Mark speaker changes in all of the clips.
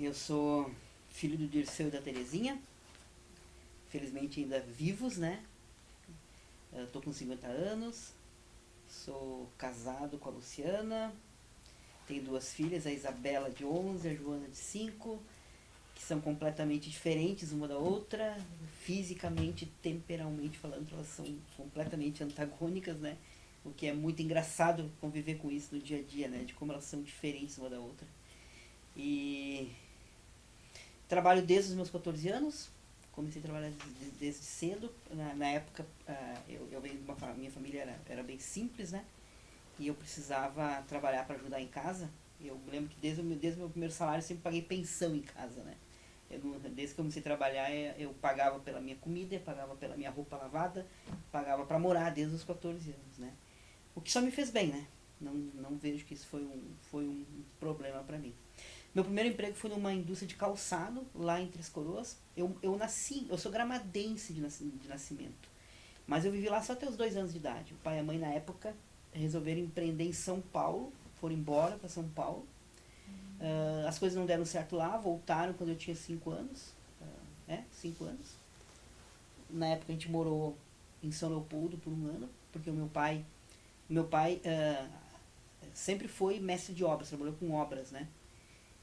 Speaker 1: Eu sou filho do Dirceu e da Terezinha, felizmente ainda vivos, né? Eu tô com 50 anos, sou casado com a Luciana, tenho duas filhas, a Isabela de 11 e a Joana de 5, que são completamente diferentes uma da outra, fisicamente, temperalmente falando, elas são completamente antagônicas, né? O que é muito engraçado conviver com isso no dia a dia, né? De como elas são diferentes uma da outra. E trabalho desde os meus 14 anos, comecei a trabalhar desde cedo. Na época, eu venho de minha família era bem simples, né? E eu precisava trabalhar para ajudar em casa. Eu me lembro que desde o meu primeiro salário eu sempre paguei pensão em casa, né? Desde que eu comecei a trabalhar, eu pagava pela minha comida, pagava pela minha roupa lavada, pagava para morar desde os 14 anos, né? O que só me fez bem, né? Não vejo que isso foi um problema para mim. Meu primeiro emprego foi numa indústria de calçado, lá em Três Coroas. Eu sou gramadense de nascimento. Mas eu vivi lá só até os 2 anos de idade. O pai e a mãe, na época, resolveram empreender em São Paulo, foram embora para São Paulo. As coisas não deram certo lá, voltaram quando eu tinha 5 anos. 5 anos. Na época a gente morou em São Leopoldo por um ano, porque o meu pai sempre foi mestre de obras, trabalhou com obras, né?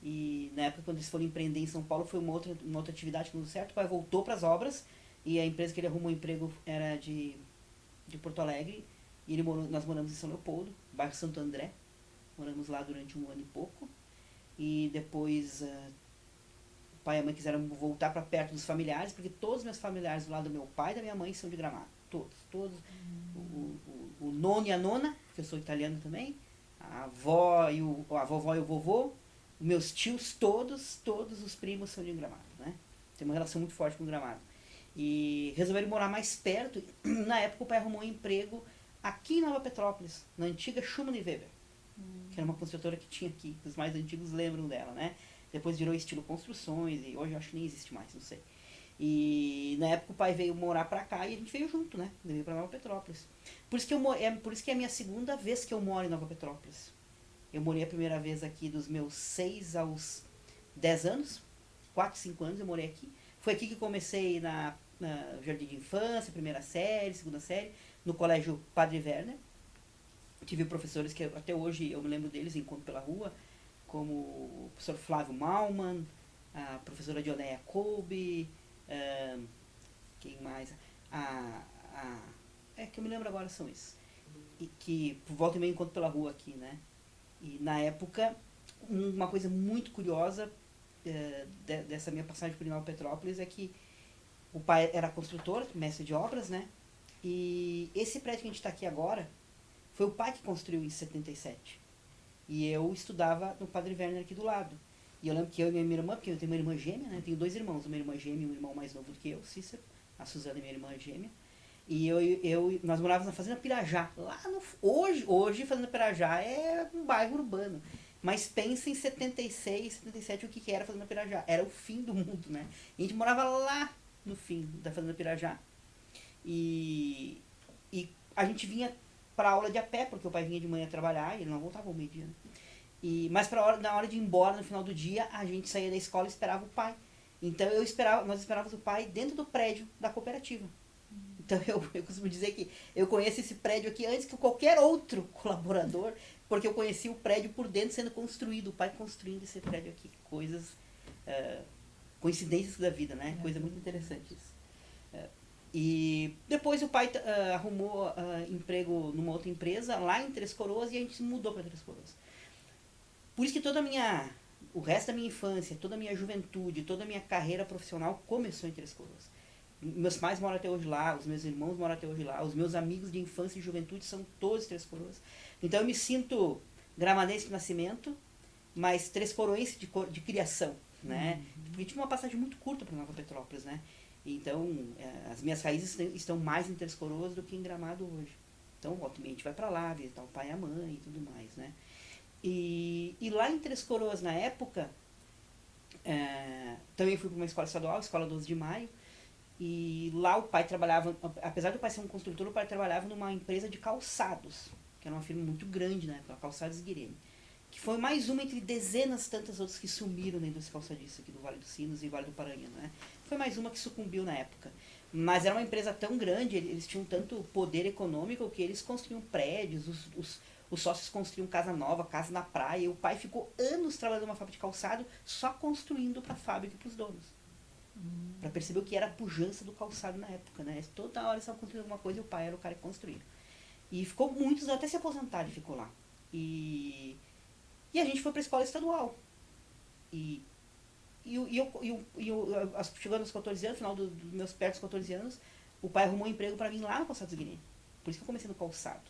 Speaker 1: E na época, quando eles foram empreender em São Paulo, foi uma outra atividade que não deu certo. O pai voltou para as obras e a empresa que ele arrumou emprego era de Porto Alegre. E nós moramos em São Leopoldo, bairro Santo André. Moramos lá durante um ano e pouco. E depois o pai e a mãe quiseram voltar para perto dos familiares, porque todos os meus familiares do lado do meu pai e da minha mãe são de Gramado. Todos. O nono e a nona, porque eu sou italiano também. A avó a vovó e o vovô. Meus tios, todos os primos são de Gramado, né? Tem uma relação muito forte com Gramado. E resolveram morar mais perto. Na época o pai arrumou um emprego aqui em Nova Petrópolis, na antiga Schumann e Weber, que era uma construtora que tinha aqui. Os mais antigos lembram dela, né? Depois virou estilo construções e hoje eu acho que nem existe mais, não sei. E na época o pai veio morar pra cá e a gente veio junto, né? Veio pra Nova Petrópolis. Por isso que é a minha segunda vez que eu moro em Nova Petrópolis. Eu morei a primeira vez aqui dos meus 6 aos 10 anos. 4, 5 anos eu morei aqui. Foi aqui que comecei na jardim de infância, primeira série, segunda série, no colégio Padre Werner. Tive professores que até hoje eu me lembro deles, encontro pela rua, como o professor Flávio Malman, a professora Dionéia Kolbe, quem mais? Que eu me lembro agora são esses. E que por volta e meia encontro pela rua aqui, né? E na época, uma coisa muito curiosa dessa minha passagem por Nova Petrópolis é que o pai era construtor, mestre de obras, né? E esse prédio que a gente está aqui agora foi o pai que construiu em 77. E eu estudava no Padre Werner aqui do lado. E eu lembro que eu e minha irmã, porque eu tenho uma irmã gêmea, né? Eu tenho 2 irmãos, uma irmã gêmea e um irmão mais novo do que eu, Cícero. A Suzana é minha irmã gêmea. E nós morávamos na Fazenda Pirajá. Hoje Fazenda Pirajá é um bairro urbano. Mas pensa em 76, 77, o que era a Fazenda Pirajá. Era o fim do mundo, né? E a gente morava lá no fim da Fazenda Pirajá. E a gente vinha pra aula de a pé, porque o pai vinha de manhã trabalhar e ele não voltava ao meio-dia, né? Mas na hora de ir embora, no final do dia, a gente saía da escola e esperava o pai. Então nós esperávamos o pai dentro do prédio da cooperativa. Então eu costumo dizer que eu conheço esse prédio aqui antes que qualquer outro colaborador, porque eu conheci o prédio por dentro sendo construído, o pai construindo esse prédio aqui. Coincidências da vida, né? Coisa muito interessante isso. E depois o pai arrumou emprego numa outra empresa lá em Três Coroas e a gente se mudou para Três Coroas. Por isso que o resto da minha infância, toda a minha juventude, toda a minha carreira profissional começou em Três Coroas. Meus pais moram até hoje lá, os meus irmãos moram até hoje lá, os meus amigos de infância e juventude são todos Três Coroas. Então eu me sinto gramadense de nascimento, mas Três Coroense de criação, né? Porque tive uma passagem muito curta para Nova Petrópolis, né? Então as minhas raízes estão mais em Três Coroas do que em Gramado hoje. Então volta e meia a gente vai para lá, visitar o pai e a mãe e tudo mais, né? E lá em Três Coroas na época, também fui para uma escola estadual, Escola 12 de Maio. E lá o pai trabalhava, apesar do pai ser um construtor, o pai trabalhava numa empresa de calçados, que era uma firma muito grande, né? A Calçados Guirene, que foi mais uma entre dezenas tantas outras que sumiram na indústria calçadista aqui do Vale dos Sinos e Vale do Paranhana, né? Foi mais uma que sucumbiu na época. Mas era uma empresa tão grande, eles tinham tanto poder econômico que eles construíam prédios, os sócios construíam casa nova, casa na praia, e o pai ficou anos trabalhando numa fábrica de calçado, só construindo para a fábrica e para os donos. Para perceber o que era a pujança do calçado na época, né? Toda hora eles estavam construindo alguma coisa e o pai era o cara que construía. E ficou muitos, até se aposentar ele ficou lá. E a gente foi para a escola estadual. Chegando aos 14 anos, no final dos meus perto dos 14 anos, o pai arrumou um emprego para mim lá no Calçados Guiné. Por isso que eu comecei no calçado.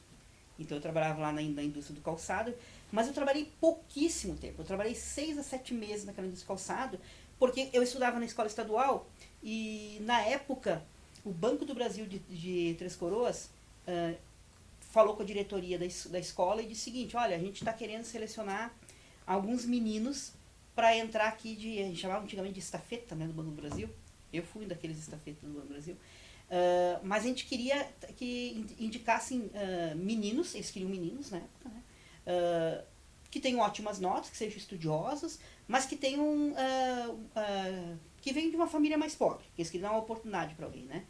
Speaker 1: Então eu trabalhava lá na indústria do calçado, mas eu trabalhei pouquíssimo tempo. Eu trabalhei 6 a 7 meses naquela indústria do calçado, porque eu estudava na escola estadual e na época o Banco do Brasil de Três Coroas falou com a diretoria da escola e disse o seguinte: olha, a gente está querendo selecionar alguns meninos para entrar aqui a gente chamava antigamente de estafeta, né, do Banco do Brasil. Eu fui um daqueles estafetas do Banco do Brasil. Mas a gente queria que indicassem meninos, eles queriam meninos na época, né, que tenham ótimas notas, que sejam estudiosos, mas que tenham que venham de uma família mais pobre, que eles queriam dar uma oportunidade para alguém, né?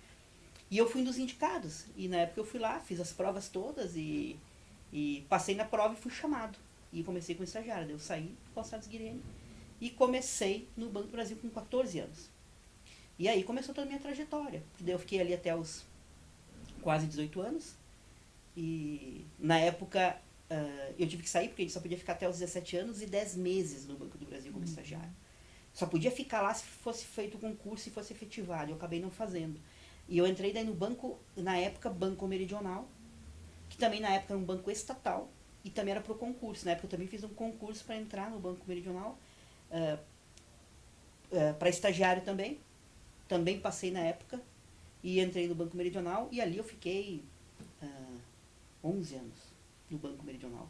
Speaker 1: E eu fui um dos indicados, e na época eu fui lá, fiz as provas todas e passei na prova e fui chamado. E comecei como estagiário, daí eu saí do Calçados Guirene e comecei no Banco do Brasil com 14 anos. E aí começou toda a minha trajetória. Daí eu fiquei ali até os quase 18 anos. E na época eu tive que sair, porque a gente só podia ficar até os 17 anos e 10 meses no Banco do Brasil como estagiário. Só podia ficar lá se fosse feito o concurso e fosse efetivado. Eu acabei não fazendo. E eu entrei daí no banco, na época, Banco Meridional, que também na época era um banco estatal, e também era para o concurso. Na época eu também fiz um concurso para entrar no Banco Meridional, para estagiário também. Também passei na época e entrei no Banco Meridional e ali eu fiquei 11 anos no Banco Meridional.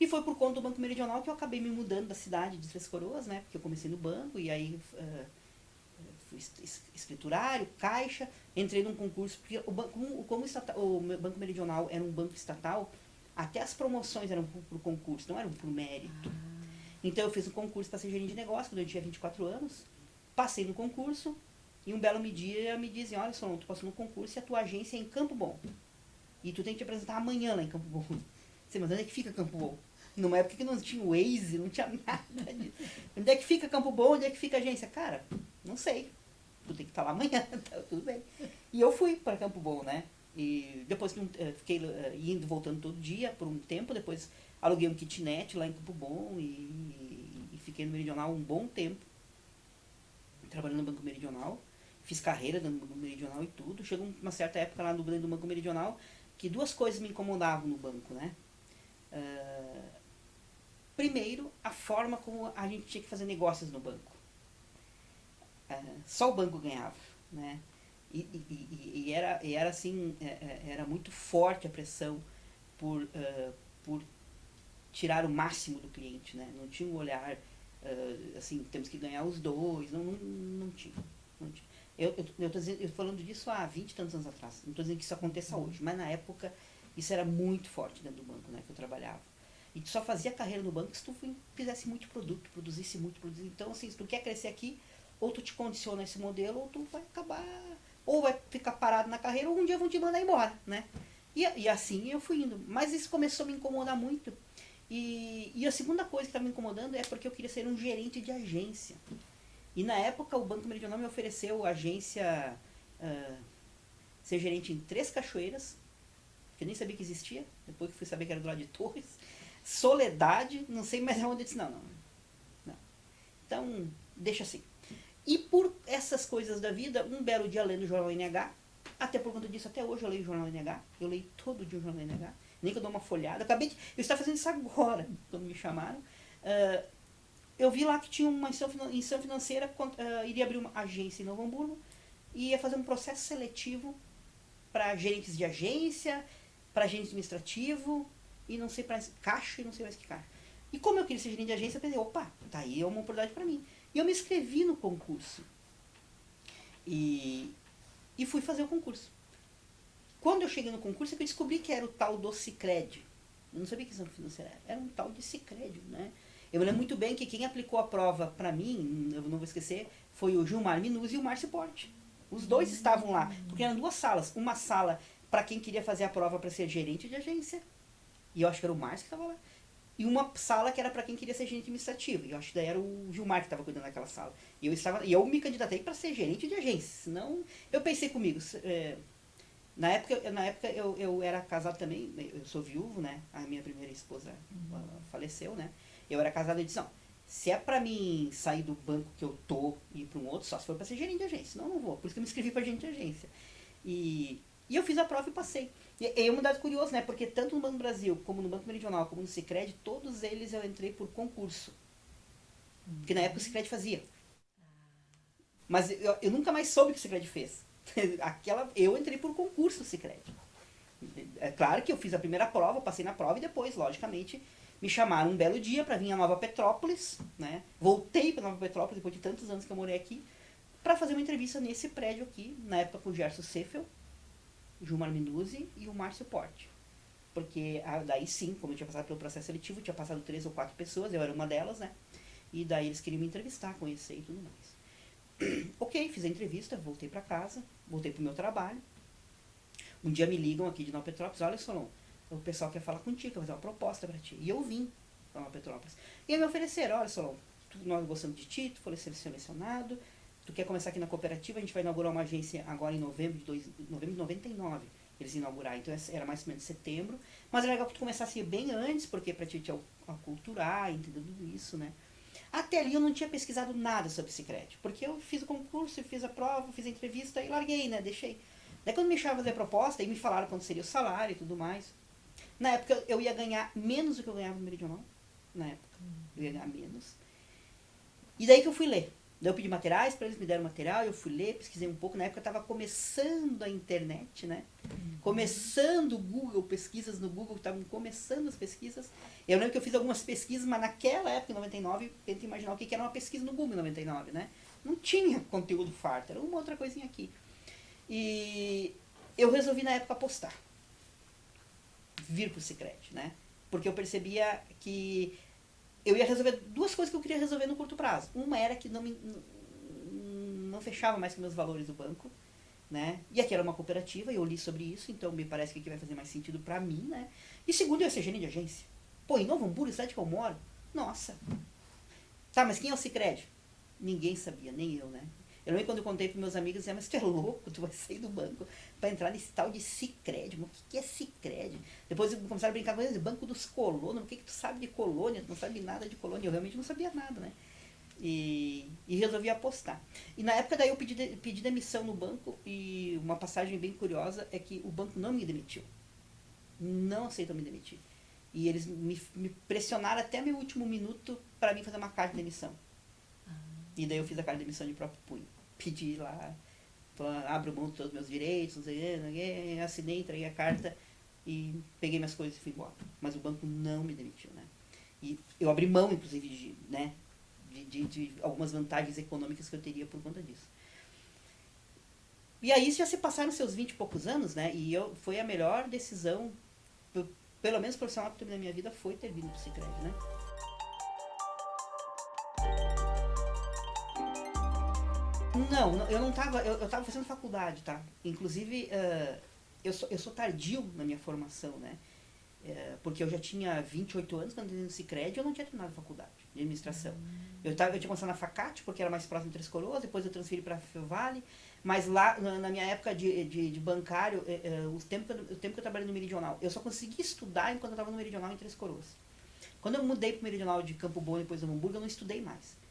Speaker 1: E foi por conta do Banco Meridional que eu acabei me mudando da cidade de Três Coroas, né? Porque eu comecei no banco e aí fui escriturário, caixa, entrei num concurso, porque o Banco Meridional era um banco estatal, até as promoções eram por concurso, não eram por mérito. Então eu fiz um concurso para ser gerente de negócio quando eu tinha 24 anos, passei no concurso. E um belo dia me dizem: olha só, tu passou no concurso e a tua agência é em Campo Bom. E tu tem que te apresentar amanhã lá em Campo Bom. Você, mas onde é que fica Campo Bom? Numa época que não tinha Waze, não tinha nada disso. Onde é que fica Campo Bom? Onde é que fica a agência? Cara, não sei. Tu tem que estar lá amanhã, tá tudo bem. E eu fui para Campo Bom, né? E depois que fiquei indo, voltando todo dia por um tempo, depois aluguei um kitnet lá em Campo Bom e fiquei no Meridional um bom tempo, trabalhando no Banco Meridional. Fiz carreira no Banco Meridional e tudo. Chegou uma certa época lá no Banco Meridional que duas coisas me incomodavam no banco, né? Primeiro, a forma como a gente tinha que fazer negócios no banco. Só o banco ganhava, né? E era assim, era muito forte a pressão por tirar o máximo do cliente, né? Não tinha um olhar assim, temos que ganhar os dois, não tinha. Eu tô falando disso há 20 e tantos anos atrás. Não estou dizendo que isso aconteça hoje, mas na época isso era muito forte dentro do banco, né, que eu trabalhava. E tu só fazia carreira no banco se tu fizesse muito produto, produzisse muito. Então, assim, se tu quer crescer aqui, ou tu te condiciona a esse modelo, ou tu vai acabar, ou vai ficar parado na carreira, ou um dia vão te mandar embora, né? E assim eu fui indo. Mas isso começou a me incomodar muito. E a segunda coisa que estava me incomodando é porque eu queria ser um gerente de agência. E na época o Banco Meridional me ofereceu agência, ser gerente em Três Cachoeiras, que eu nem sabia que existia, depois que fui saber que era do lado de Torres, Soledade, não sei mais aonde, eu disse, não. Então, deixa assim. E por essas coisas da vida, um belo dia lendo o Jornal NH, até por conta disso, até hoje eu leio o Jornal NH, eu leio todo dia o Jornal NH, nem que eu dou uma folhada, eu estava fazendo isso agora, quando me chamaram. Eu vi lá que tinha uma instituição financeira, iria abrir uma agência em Novo Hamburgo, e ia fazer um processo seletivo para gerentes de agência, para gerente administrativo, e não sei, para caixa, e não sei mais que caixa. E como eu queria ser gerente de agência, eu pensei, opa, tá aí é uma oportunidade para mim. E eu me inscrevi no concurso. E fui fazer o concurso. Quando eu cheguei no concurso, é que eu descobri que era o tal do Sicredi, Eu não sabia que instituição financeira era um tal de Sicredi, né? Eu me lembro muito bem que quem aplicou a prova para mim, eu não vou esquecer, foi o Gilmar Minuzzi e o Márcio Porte. Os dois estavam lá, porque eram duas salas. Uma sala para quem queria fazer a prova para ser gerente de agência, e eu acho que era o Márcio que estava lá. E uma sala que era para quem queria ser gerente administrativo, e eu acho que daí era o Gilmar que estava cuidando daquela sala. E eu me candidatei para ser gerente de agência, senão eu pensei comigo, na época eu era casado também, eu sou viúvo, né? A minha primeira esposa faleceu, né? Eu era casado e disse, não, se é pra mim sair do banco que eu tô e ir pra um outro, só se for pra ser gerente de agência, senão eu não vou. Por isso que eu me inscrevi pra gerente de agência. E eu fiz a prova e passei. E é um dado curioso, né? Porque tanto no Banco do Brasil, como no Banco Meridional, como no Sicredi, todos eles eu entrei por concurso. Porque na época o Sicredi fazia. Mas eu nunca mais soube o que o Sicredi fez. Eu entrei por concurso do Sicredi. É claro que eu fiz a primeira prova, passei na prova e depois, logicamente, me chamaram um belo dia para vir a Nova Petrópolis, né? Voltei para Nova Petrópolis depois de tantos anos que eu morei aqui, para fazer uma entrevista nesse prédio aqui, na época com o Gerson Seffel, o Gilmar Minuzzi e o Márcio Porte. Porque daí sim, como eu tinha passado pelo processo seletivo, tinha passado 3 ou 4 pessoas, eu era uma delas, né? E daí eles queriam me entrevistar, conhecer e tudo mais. Ok, fiz a entrevista, voltei para casa, voltei pro meu trabalho. Um dia me ligam aqui de Nova Petrópolis, olha, Solon, o pessoal quer falar contigo, quer fazer uma proposta para ti. E eu vim para Nova Petrópolis. E aí me ofereceram, olha, Solon, nós gostamos de ti, tu foi selecionado, tu quer começar aqui na cooperativa, a gente vai inaugurar uma agência agora em novembro de 99. Eles inauguraram, então era mais ou menos setembro. Mas era legal que tu começasse bem antes, porque para ti te aculturar, entender tudo isso, né? Até ali eu não tinha pesquisado nada sobre Sicredi, porque eu fiz o concurso, fiz a prova, fiz a entrevista e larguei, né? Deixei. Daí quando me chamaram fazer a proposta, e me falaram quanto seria o salário e tudo mais. Na época eu ia ganhar menos do que eu ganhava no Meridional. Na época. Eu ia ganhar menos. E daí que eu fui ler. Daí eu pedi materiais para eles, me deram material, eu fui ler, pesquisei um pouco. Na época eu estava começando a internet, né? Começando o Google, pesquisas no Google, estavam começando as pesquisas. Eu lembro que eu fiz algumas pesquisas, mas naquela época, em 99, tenta imaginar o que era uma pesquisa no Google em 99, né? Não tinha conteúdo farto, era uma outra coisinha aqui. E eu resolvi na época apostar. Vir pro Sicredi, né? Porque eu percebia que eu ia resolver duas coisas que eu queria resolver no curto prazo. Uma era que não fechava mais com meus valores do banco, né? E aqui era uma cooperativa, e eu li sobre isso, então me parece que aqui vai fazer mais sentido pra mim, né? E segundo, eu ia ser gerente de agência. Pô, em Novo Hamburgo, cidade que eu moro, nossa. Tá, mas quem é o Sicredi? Ninguém sabia, nem eu, né? Eu lembro quando eu contei para meus amigos, mas tu é louco, tu vai sair do banco para entrar nesse tal de Sicredi. Mas o que é Sicredi? Depois começaram a brincar com eles, Banco dos Colonos, o que tu sabe de colônia? Tu não sabe nada de colônia. Eu realmente não sabia nada, né? E resolvi apostar. E na época daí eu pedi demissão no banco, e uma passagem bem curiosa é que o banco não me demitiu. Não aceitou me demitir. E eles me pressionaram até meu último minuto para mim fazer uma carta de demissão. E daí eu fiz a carta de demissão de próprio punho. Pedi lá, abro mão de todos os meus direitos, assinei, entreguei a carta e peguei minhas coisas e fui embora. Mas o banco não me demitiu, né? E eu abri mão, inclusive, de algumas vantagens econômicas que eu teria por conta disso. E aí já se passaram seus 20 e poucos anos, né? E foi a melhor decisão, pelo menos profissional que eu tive na minha vida, foi ter vindo pro Sicredi, né? Não, eu não tava, eu tava fazendo faculdade, tá? Inclusive, eu sou tardio na minha formação, né? Porque eu já tinha 28 anos quando eu entrei no Sicredi e eu não tinha terminado a faculdade de administração. Eu tinha começado na Facate, porque era mais próximo de Três Coroas, depois eu transferi para Vale, mas lá, na minha época de bancário, o tempo que eu trabalhei no Meridional, eu só consegui estudar enquanto eu estava no Meridional em Três Coroas. Quando eu mudei para o Meridional de Campo Bom e depois de Hamburgo, eu não estudei mais.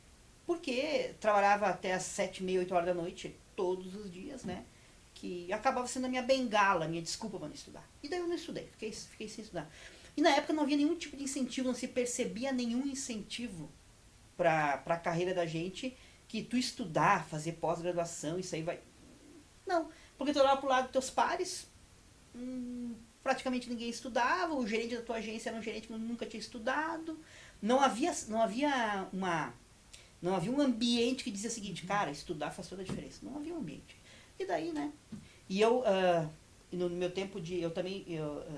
Speaker 1: Porque trabalhava até as 7h30, 8 horas da noite, todos os dias, né? Que acabava sendo a minha bengala, a minha desculpa para não estudar. E daí eu não estudei, fiquei sem estudar. E na época não havia nenhum tipo de incentivo, não se percebia nenhum incentivo para a carreira da gente, que tu estudar, fazer pós-graduação, isso aí vai... Não, porque tu olhava pro lado dos teus pares, praticamente ninguém estudava, o gerente da tua agência era um gerente que nunca tinha estudado, não havia um ambiente que dizia o seguinte, cara, estudar faz toda a diferença. Não havia um ambiente. E daí, né? E E no meu tempo de,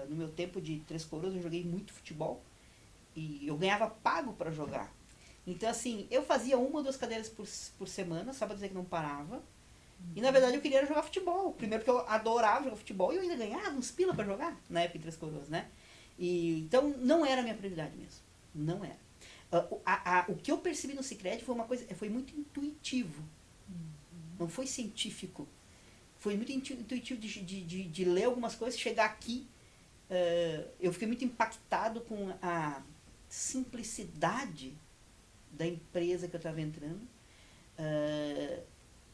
Speaker 1: no meu tempo de Três Coroas eu joguei muito futebol e eu ganhava pago para jogar. Então assim, eu fazia 1 ou 2 cadeiras por semana, só pra dizer que não parava. E na verdade eu queria era jogar futebol. Primeiro porque eu adorava jogar futebol e eu ainda ganhava uns pila pra jogar na época em Três Coroas, né? E, então não era a minha prioridade mesmo. Não era. O que eu percebi no Sicredi foi uma coisa, foi muito intuitivo. Não foi científico. Foi muito intuitivo de ler algumas coisas, chegar aqui. Eu fiquei muito impactado com a simplicidade da empresa que eu estava entrando.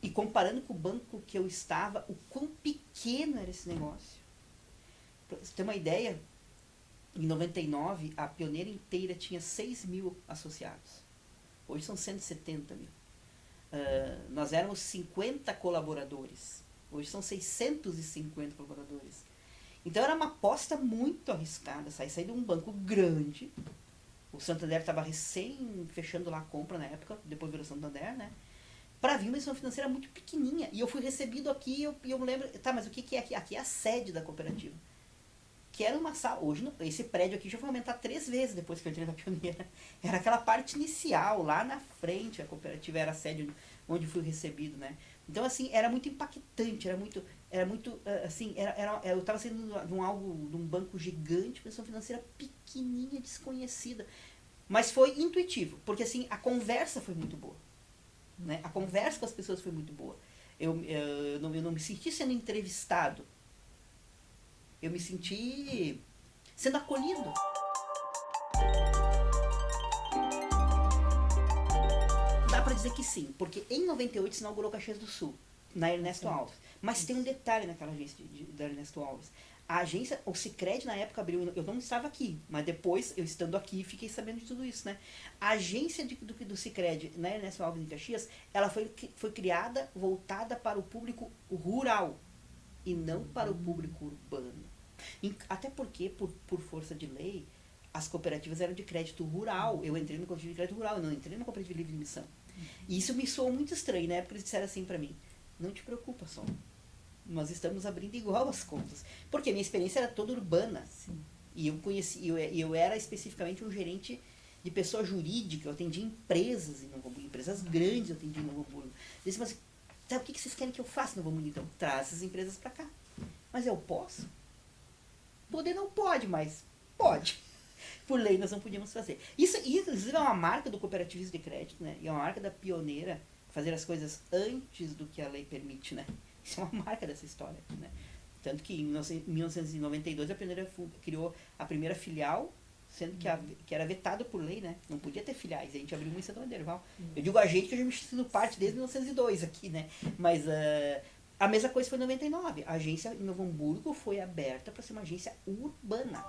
Speaker 1: E comparando com o banco que eu estava, o quão pequeno era esse negócio. Pra você ter uma ideia, em 99, a Pioneira inteira tinha 6 mil associados. Hoje são 170 mil. Nós éramos 50 colaboradores. Hoje são 650 colaboradores. Então era uma aposta muito arriscada. Sair de um banco grande. O Santander estava recém fechando lá a compra na época, depois virou Santander, né? Para vir uma instituição financeira muito pequenininha. E eu fui recebido aqui e eu me lembro... Tá, mas o que é aqui? Aqui é a sede da cooperativa. Que era uma sala... Hoje, esse prédio aqui já foi aumentar 3 vezes depois que eu entrei na Pioneira. Era aquela parte inicial, lá na frente, a cooperativa era a sede onde fui recebido, né? Então, assim, era muito impactante, era muito assim, eu estava saindo de um banco gigante, instituição financeira pequenininha, desconhecida. Mas foi intuitivo, porque, assim, a conversa foi muito boa. Né? A conversa com as pessoas foi muito boa. Eu não me senti sendo entrevistado. Eu me senti sendo acolhido. Dá pra dizer que sim, porque em 98 se inaugurou Caxias do Sul, na Ernesto Alves. Mas tem um detalhe naquela agência da Ernesto Alves. A agência, o Sicredi na época abriu, eu não estava aqui, mas depois, eu estando aqui, fiquei sabendo de tudo isso, né? A agência do Sicredi na Ernesto Alves em Caxias, ela foi criada, voltada para o público rural, e não para o público urbano. Até porque, por força de lei, as cooperativas eram de crédito rural. Eu entrei no cooperativa de crédito rural, eu não entrei numa cooperativa livre de emissão. E isso me soou muito estranho. Na época eles disseram assim pra mim: não te preocupa, Sol, nós estamos abrindo igual as contas. Porque minha experiência era toda urbana.
Speaker 2: Sim.
Speaker 1: E eu era especificamente um gerente de pessoa jurídica. Eu atendia empresas em Novo Hamburgo, empresas grandes eu atendia em Novo Hamburgo. Eu disse, mas sabe o que vocês querem que eu faça em Novo Hamburgo? Então, traz essas empresas pra cá. Mas eu posso? Poder não pode, mas pode. Por lei nós não podíamos fazer. Isso inclusive é uma marca do cooperativismo de crédito, né? E é uma marca da Pioneira, fazer as coisas antes do que a lei permite, né? Isso é uma marca dessa história, né? Tanto que em 1992 a Pioneira criou a primeira filial, sendo que era vetado por lei, né? Não podia ter filiais, a gente abriu uma em Santo Derval. Eu digo a gente que eu já me sido parte desde 1902 aqui, né? Mas a mesma coisa foi em 99. A agência em Novo Hamburgo foi aberta para ser uma agência urbana.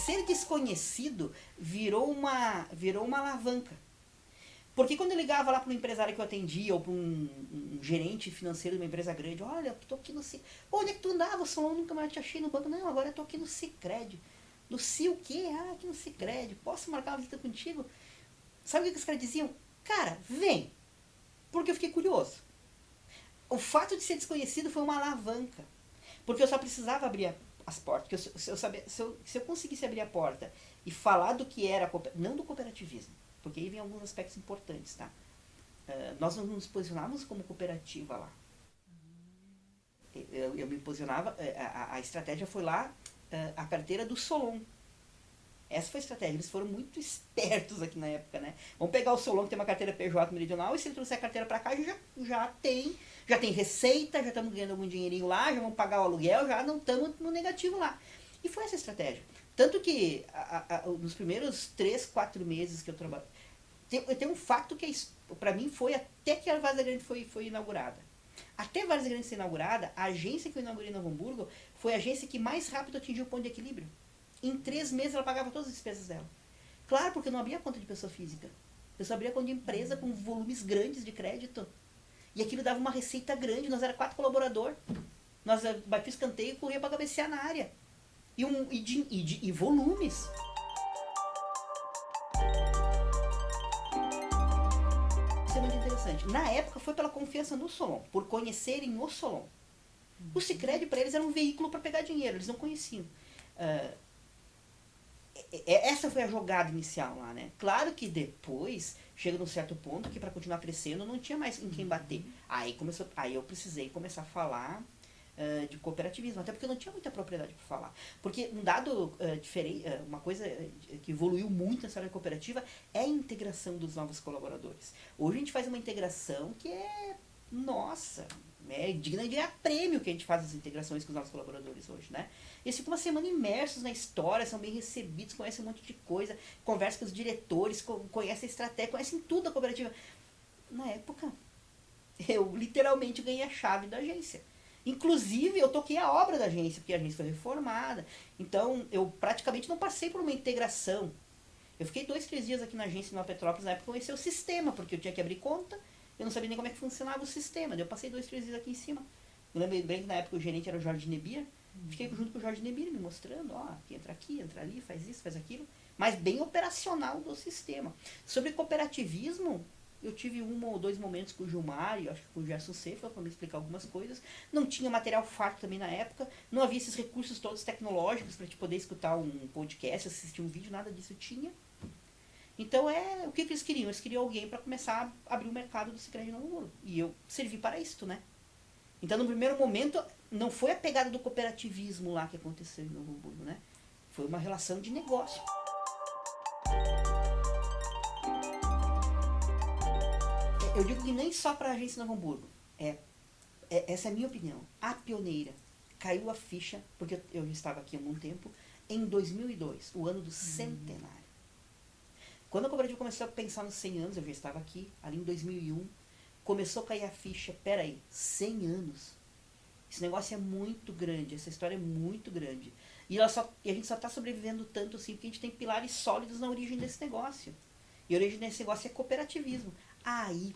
Speaker 1: Ser desconhecido virou uma alavanca. Porque quando eu ligava lá para um empresário que eu atendia, ou para um gerente financeiro de uma empresa grande, olha, eu tô aqui no Sicredi. Onde é que tu andava? Solon, nunca mais te achei no banco. Não, agora eu tô aqui no Sicredi. No C o quê? Ah, aqui no Sicredi. Posso marcar uma visita contigo? Sabe o que os caras diziam? Cara, vem. Porque eu fiquei curioso. O fato de ser desconhecido foi uma alavanca. Porque eu só precisava abrir as portas. Porque se eu conseguisse abrir a porta e falar do que era, não do cooperativismo, porque aí vem alguns aspectos importantes, tá? Nós não nos posicionávamos como cooperativa lá. Eu me posicionava, a estratégia foi lá, a carteira do Solon. Essa foi a estratégia. Eles foram muito espertos aqui na época, né? Vamos pegar o Solon, que tem uma carteira PJ meridional, e se ele trouxer a carteira para cá, já tem receita, já estamos ganhando algum dinheirinho lá, já vamos pagar o aluguel, já não estamos no negativo lá. E foi essa a estratégia. Tanto que nos primeiros 3, 4 meses que eu trabalhei, tem um fato que para mim foi até que a Várzea Grande foi inaugurada. Até a Várzea Grande ser inaugurada, a agência que eu inaugurei em Novo Hamburgo foi a agência que mais rápido atingiu o ponto de equilíbrio. Em 3 meses ela pagava todas as despesas dela. Claro, porque eu não abria conta de pessoa física. Eu só abria conta de empresa com volumes grandes de crédito. E aquilo dava uma receita grande. Nós era 4 colaboradores. Nós batia o escanteio e corria para cabecear na área. E volumes. Isso é muito interessante. interessante. Na época foi pela confiança no Solon, por conhecerem o Solon. O Sicredi para eles era um veículo para pegar dinheiro, eles não conheciam. Essa foi a jogada inicial lá, né? Claro que depois chega num certo ponto que para continuar crescendo não tinha mais em quem bater. Aí eu precisei começar a falar de cooperativismo, até porque eu não tinha muita propriedade para falar. Porque um dado diferente, uma coisa que evoluiu muito nessa área cooperativa é a integração dos novos colaboradores. Hoje a gente faz uma integração que é, nossa, é digna de ganhar prêmio que a gente faz as integrações com os novos colaboradores hoje, né? Eles ficam uma semana imersos na história, são bem recebidos, conhecem um monte de coisa, conversam com os diretores, conhecem a estratégia, conhecem tudo da cooperativa. Na época, eu literalmente ganhei a chave da agência. Inclusive, eu toquei a obra da agência, porque a agência foi reformada. Então, eu praticamente não passei por uma integração. Eu fiquei 2, 3 dias aqui na agência em Nova Petrópolis, na época, para conhecer o sistema, porque eu tinha que abrir conta, eu não sabia nem como é que funcionava o sistema. Daí eu passei 2, 3 dias aqui em cima. Eu lembro bem que na época o gerente era o Jorge Nebir. Fiquei junto com o Jorge Nebir, me mostrando, ó, entra aqui, entra ali, faz isso, faz aquilo. Mas bem operacional do sistema. Sobre cooperativismo, eu tive 1 ou 2 momentos com o Gilmar e acho que com o Gerson Seifel para me explicar algumas coisas. Não tinha material farto também na época. Não havia esses recursos todos tecnológicos para te poder escutar um podcast, assistir um vídeo, nada disso tinha. Então, o que eles queriam? Eles queriam alguém para começar a abrir o mercado do Sicredi Novo Hamburgo. E eu servi para isso, né? Então, no primeiro momento, não foi a pegada do cooperativismo lá que aconteceu em Novo Hamburgo, né? Foi uma relação de negócio. Eu digo que nem só para a agência Novo Hamburgo. Essa é a minha opinião. A pioneira caiu a ficha, porque eu já estava aqui há algum tempo, em 2002, o ano do centenário. Quando a cooperativa começou a pensar nos 100 anos, eu já estava aqui, ali em 2001, começou a cair a ficha, peraí, 100 anos? Esse negócio é muito grande, essa história é muito grande. E a gente só está sobrevivendo tanto assim, porque a gente tem pilares sólidos na origem desse negócio. E a origem desse negócio é cooperativismo. Aí,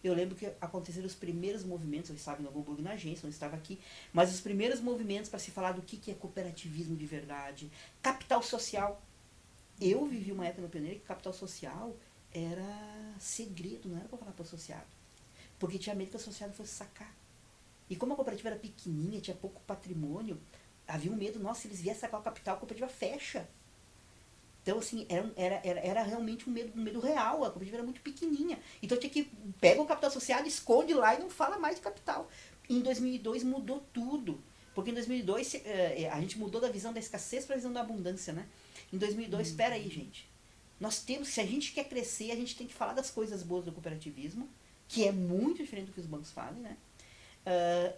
Speaker 1: eu lembro que aconteceram os primeiros movimentos, eu estava em Novo Hamburgo na agência, não estava aqui, mas os primeiros movimentos para se falar do que é cooperativismo de verdade, capital social. Eu vivi uma época no Pioneiro que capital social era segredo, não era para falar para o associado. Porque tinha medo que o associado fosse sacar. E como a cooperativa era pequenininha, tinha pouco patrimônio, havia um medo, nossa, se eles viessem sacar o capital, a cooperativa fecha. Então, assim, era realmente um medo real, a cooperativa era muito pequenininha. Então tinha que pega o capital associado, esconde lá e não fala mais de capital. Em 2002 mudou tudo. Porque em 2002 a gente mudou da visão da escassez para a visão da abundância, né? Em 2002, espera aí, gente. Nós temos, se a gente quer crescer, a gente tem que falar das coisas boas do cooperativismo, que é muito diferente do que os bancos fazem, né?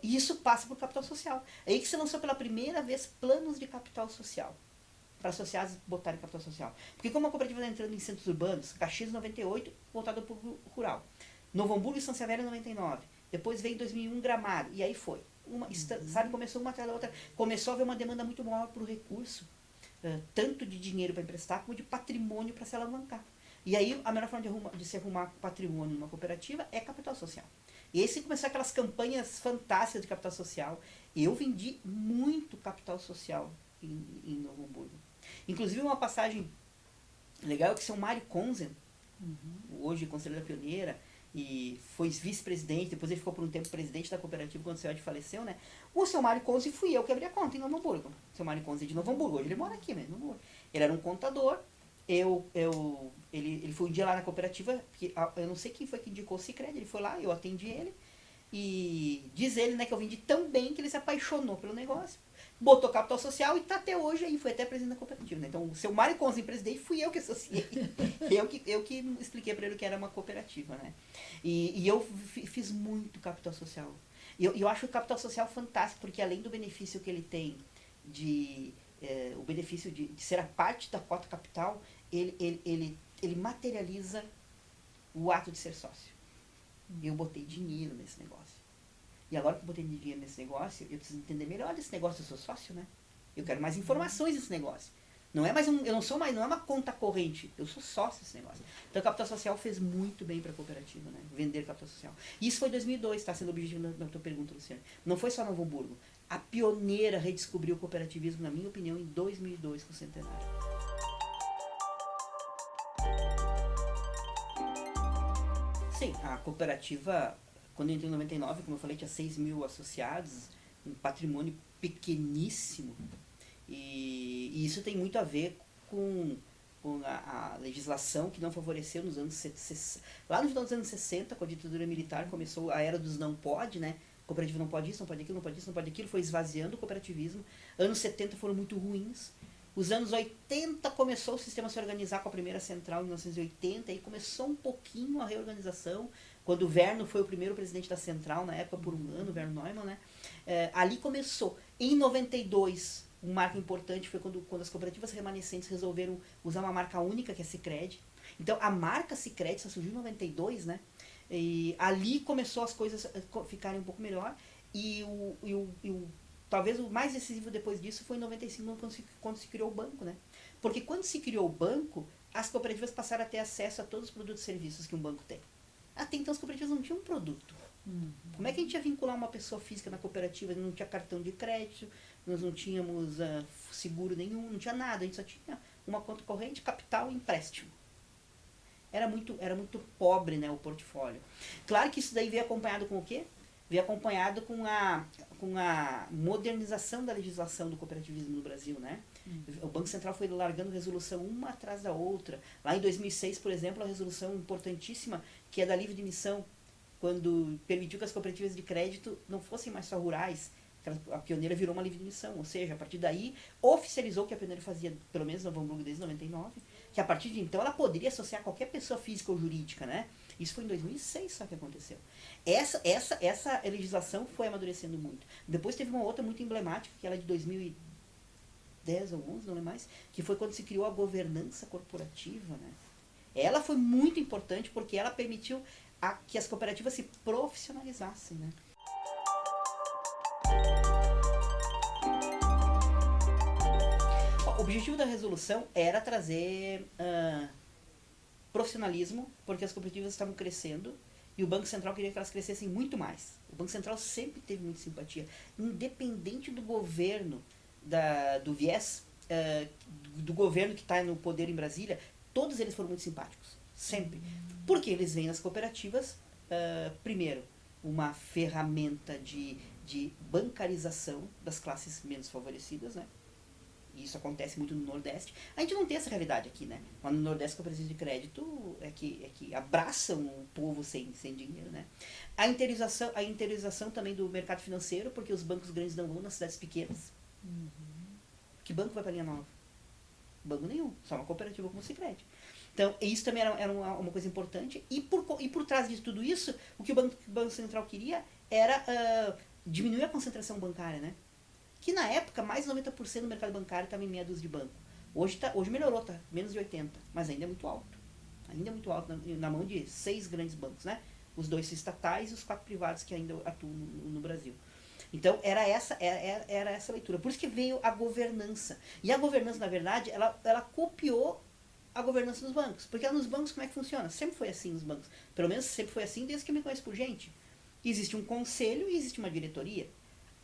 Speaker 1: E isso passa por capital social. É aí que se lançou pela primeira vez planos de capital social, para associados botarem capital social. Porque como a cooperativa está entrando em centros urbanos, Caxias 98, voltado para o rural. Novo Hamburgo e São Severo 99. Depois veio em 2001 Gramado, e aí foi. Sabe, começou uma atrás da outra. Começou a haver uma demanda muito maior por recurso. Tanto de dinheiro para emprestar, como de patrimônio para se alavancar. E aí, a melhor forma de se arrumar patrimônio numa cooperativa é capital social. E aí, se começar aquelas campanhas fantásticas de capital social, eu vendi muito capital social em Novo Hamburgo. Inclusive, uma passagem legal é que o seu Mário Konzen, hoje conselheiro da Pioneira, e foi vice-presidente, depois ele ficou por um tempo presidente da cooperativa quando o seu Ed faleceu, né? O seu Mário Konzen fui eu que abri a conta em Novo Hamburgo. O seu Mário Konzen de Novo Hamburgo, hoje ele mora aqui mesmo. Ele era um contador, ele foi um dia lá na cooperativa, porque eu não sei quem foi que indicou o Sicredi, ele foi lá, eu atendi ele, e diz ele, né, que eu vendi tão bem que ele se apaixonou pelo negócio, botou capital social e tá até hoje aí, foi até presidente da cooperativa, né? Então, o seu Mário Konzen presidente, fui eu que associei. eu que expliquei para ele que era uma cooperativa, né? E eu fiz muito capital social. E eu acho o capital social fantástico, porque além do benefício que ele tem o benefício de ser a parte da cota capital, ele materializa o ato de ser sócio. Eu botei dinheiro nesse negócio. E agora que eu botei dinheiro nesse negócio, eu preciso entender melhor desse negócio, eu sou sócio, né? Eu quero mais informações desse negócio. Não é mais não é uma conta corrente, eu sou sócio desse negócio. Então, o capital social fez muito bem para a cooperativa, né? Vender capital social. Isso foi em 2002, está sendo o objetivo da tua pergunta, Luciano. Não foi só Novo Hamburgo. A pioneira redescobriu o cooperativismo, na minha opinião, em 2002 com o centenário. Sim, a cooperativa, quando eu entrei em 99, como eu falei, tinha 6 mil associados, um patrimônio pequeníssimo. E isso tem muito a ver com, com a legislação que não favoreceu nos anos 60. Lá no final dos anos 60, com a ditadura militar, começou a era dos não pode, né? Cooperativa não pode isso, não pode aquilo, não pode isso, não pode aquilo, foi esvaziando o cooperativismo. Anos 70 foram muito ruins. Os anos 80 começou o sistema a se organizar com a primeira central em 1980, e começou um pouquinho a reorganização, quando o Verno foi o primeiro presidente da central, na época por um ano, o Verno Neumann, né? Ali começou. Em 92, um marco importante foi quando as cooperativas remanescentes resolveram usar uma marca única, que é a Sicredi. Então, a marca Sicredi só surgiu em 92, né? E ali começou as coisas a ficarem um pouco melhor, talvez o mais decisivo depois disso foi em 95, quando se criou o banco, né? Porque quando se criou o banco, as cooperativas passaram a ter acesso a todos os produtos e serviços que um banco tem. Até então as cooperativas não tinham um produto. Como é que a gente ia vincular uma pessoa física na cooperativa? Não tinha cartão de crédito, nós não tínhamos seguro nenhum, não tinha nada, a gente só tinha uma conta corrente, capital e empréstimo. Era muito pobre, né, o portfólio. Claro que isso daí veio acompanhado com o quê? Veio acompanhado com a modernização da legislação do cooperativismo no Brasil, né? O Banco Central foi largando resolução uma atrás da outra. Lá em 2006, por exemplo, a resolução importantíssima, que é da livre de emissão, quando permitiu que as cooperativas de crédito não fossem mais só rurais, a Pioneira virou uma livre de emissão, ou seja, a partir daí oficializou o que a Pioneira fazia, pelo menos no Novo Hamburgo desde 99, que a partir de então ela poderia associar qualquer pessoa física ou jurídica, né? Isso foi em 2006 só que aconteceu. Essa legislação foi amadurecendo muito. Depois teve uma outra muito emblemática, que era de 2010 ou 11, não lembro mais, que foi quando se criou a governança corporativa, né? Ela foi muito importante porque ela permitiu que as cooperativas se profissionalizassem, né? O objetivo da resolução era trazer profissionalismo, porque as cooperativas estavam crescendo e o Banco Central queria que elas crescessem muito mais. O Banco Central sempre teve muita simpatia, independente do governo, do viés do governo que está no poder em Brasília, todos eles foram muito simpáticos, sempre. Porque eles veem nas cooperativas, primeiro, uma ferramenta de bancarização das classes menos favorecidas, né? E isso acontece muito no Nordeste. A gente não tem essa realidade aqui, né? Mas no Nordeste, a cooperativa de crédito é que abraçam o povo sem dinheiro, né? A interiorização também do mercado financeiro, porque os bancos grandes não vão nas cidades pequenas. Que banco vai para a linha nova? Banco nenhum, só uma cooperativa como o Sicredi. Então, isso também era uma coisa importante. E por trás de tudo isso, o que o Banco Central queria era diminuir a concentração bancária, né? Que na época, mais de 90% do mercado bancário estava em meia dúzia de banco. Hoje melhorou, tá? Menos de 80%, mas ainda é muito alto. Ainda é muito alto na mão de 6 grandes bancos, né? Os 2 estatais e os 4 privados que ainda atuam no Brasil. Então, era essa leitura. Por isso que veio a governança. E a governança, na verdade, ela copiou a governança dos bancos. Porque nos bancos, como é que funciona? Sempre foi assim nos bancos. Pelo menos sempre foi assim desde que eu me conheço por gente. Existe um conselho e existe uma diretoria.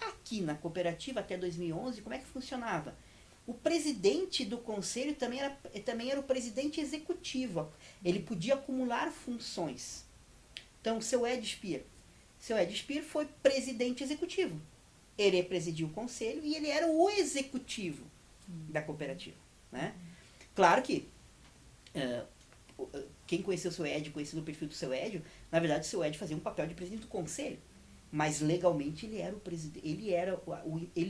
Speaker 1: Aqui na cooperativa, até 2011, como é que funcionava? O presidente do conselho também era o presidente executivo. Ele podia acumular funções. Então, o seu Ed Speer foi presidente executivo. Ele presidiu o conselho e ele era o executivo da cooperativa, né? Claro que quem conheceu o seu Ed, conheceu o perfil do seu Ed, na verdade o seu Ed fazia um papel de presidente do conselho. Mas legalmente ele era o presidente, ele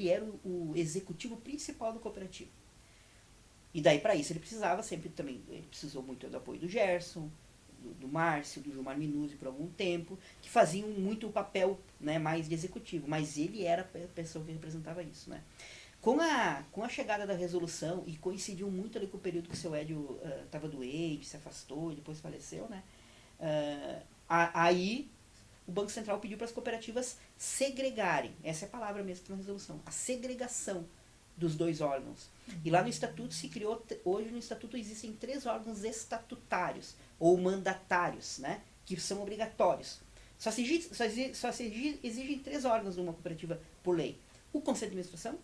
Speaker 1: era o executivo principal da cooperativa. E daí para isso ele precisou muito do apoio do Gerson, do Márcio, do Gilmar Minuzzi por algum tempo, que faziam muito o papel, né, mais de executivo, mas ele era a pessoa que representava isso, né? Com a chegada da resolução, e coincidiu muito ali com o período que o seu Hélio estava doente, se afastou e depois faleceu, né? Aí o Banco Central pediu para as cooperativas segregarem, essa é a palavra mesmo que está na resolução, a segregação dos 2 órgãos. E lá no Estatuto se criou, hoje no Estatuto existem 3 órgãos estatutários, ou mandatários, né, que são obrigatórios. Só se exigem 3 órgãos numa cooperativa por lei. O Conselho de Administração,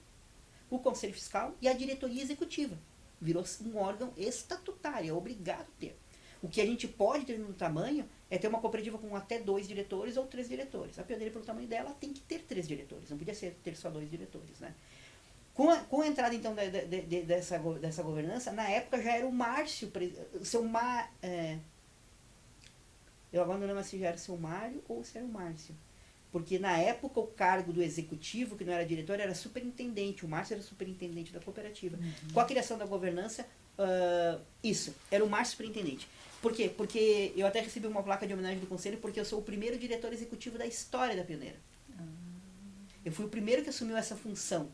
Speaker 1: o Conselho Fiscal e a Diretoria Executiva. Virou um órgão estatutário, é obrigado a ter. O que a gente pode ter no tamanho é ter uma cooperativa com até 2 diretores ou 3 diretores. A Pioneira, pelo tamanho dela, tem que ter 3 diretores. Não podia ter só 2 diretores, né? Com a entrada, então, dessa governança, na época já era o Márcio, eu agora não lembro se já era o seu Mário ou se era o Márcio. Porque na época o cargo do executivo, que não era diretor, era superintendente. O Márcio era superintendente da cooperativa. Uhum. Com a criação da governança, isso, era o Márcio superintendente. Por quê? Porque eu até recebi uma placa de homenagem do conselho, porque eu sou o primeiro diretor executivo da história da Pioneira. Eu fui o primeiro que assumiu essa função.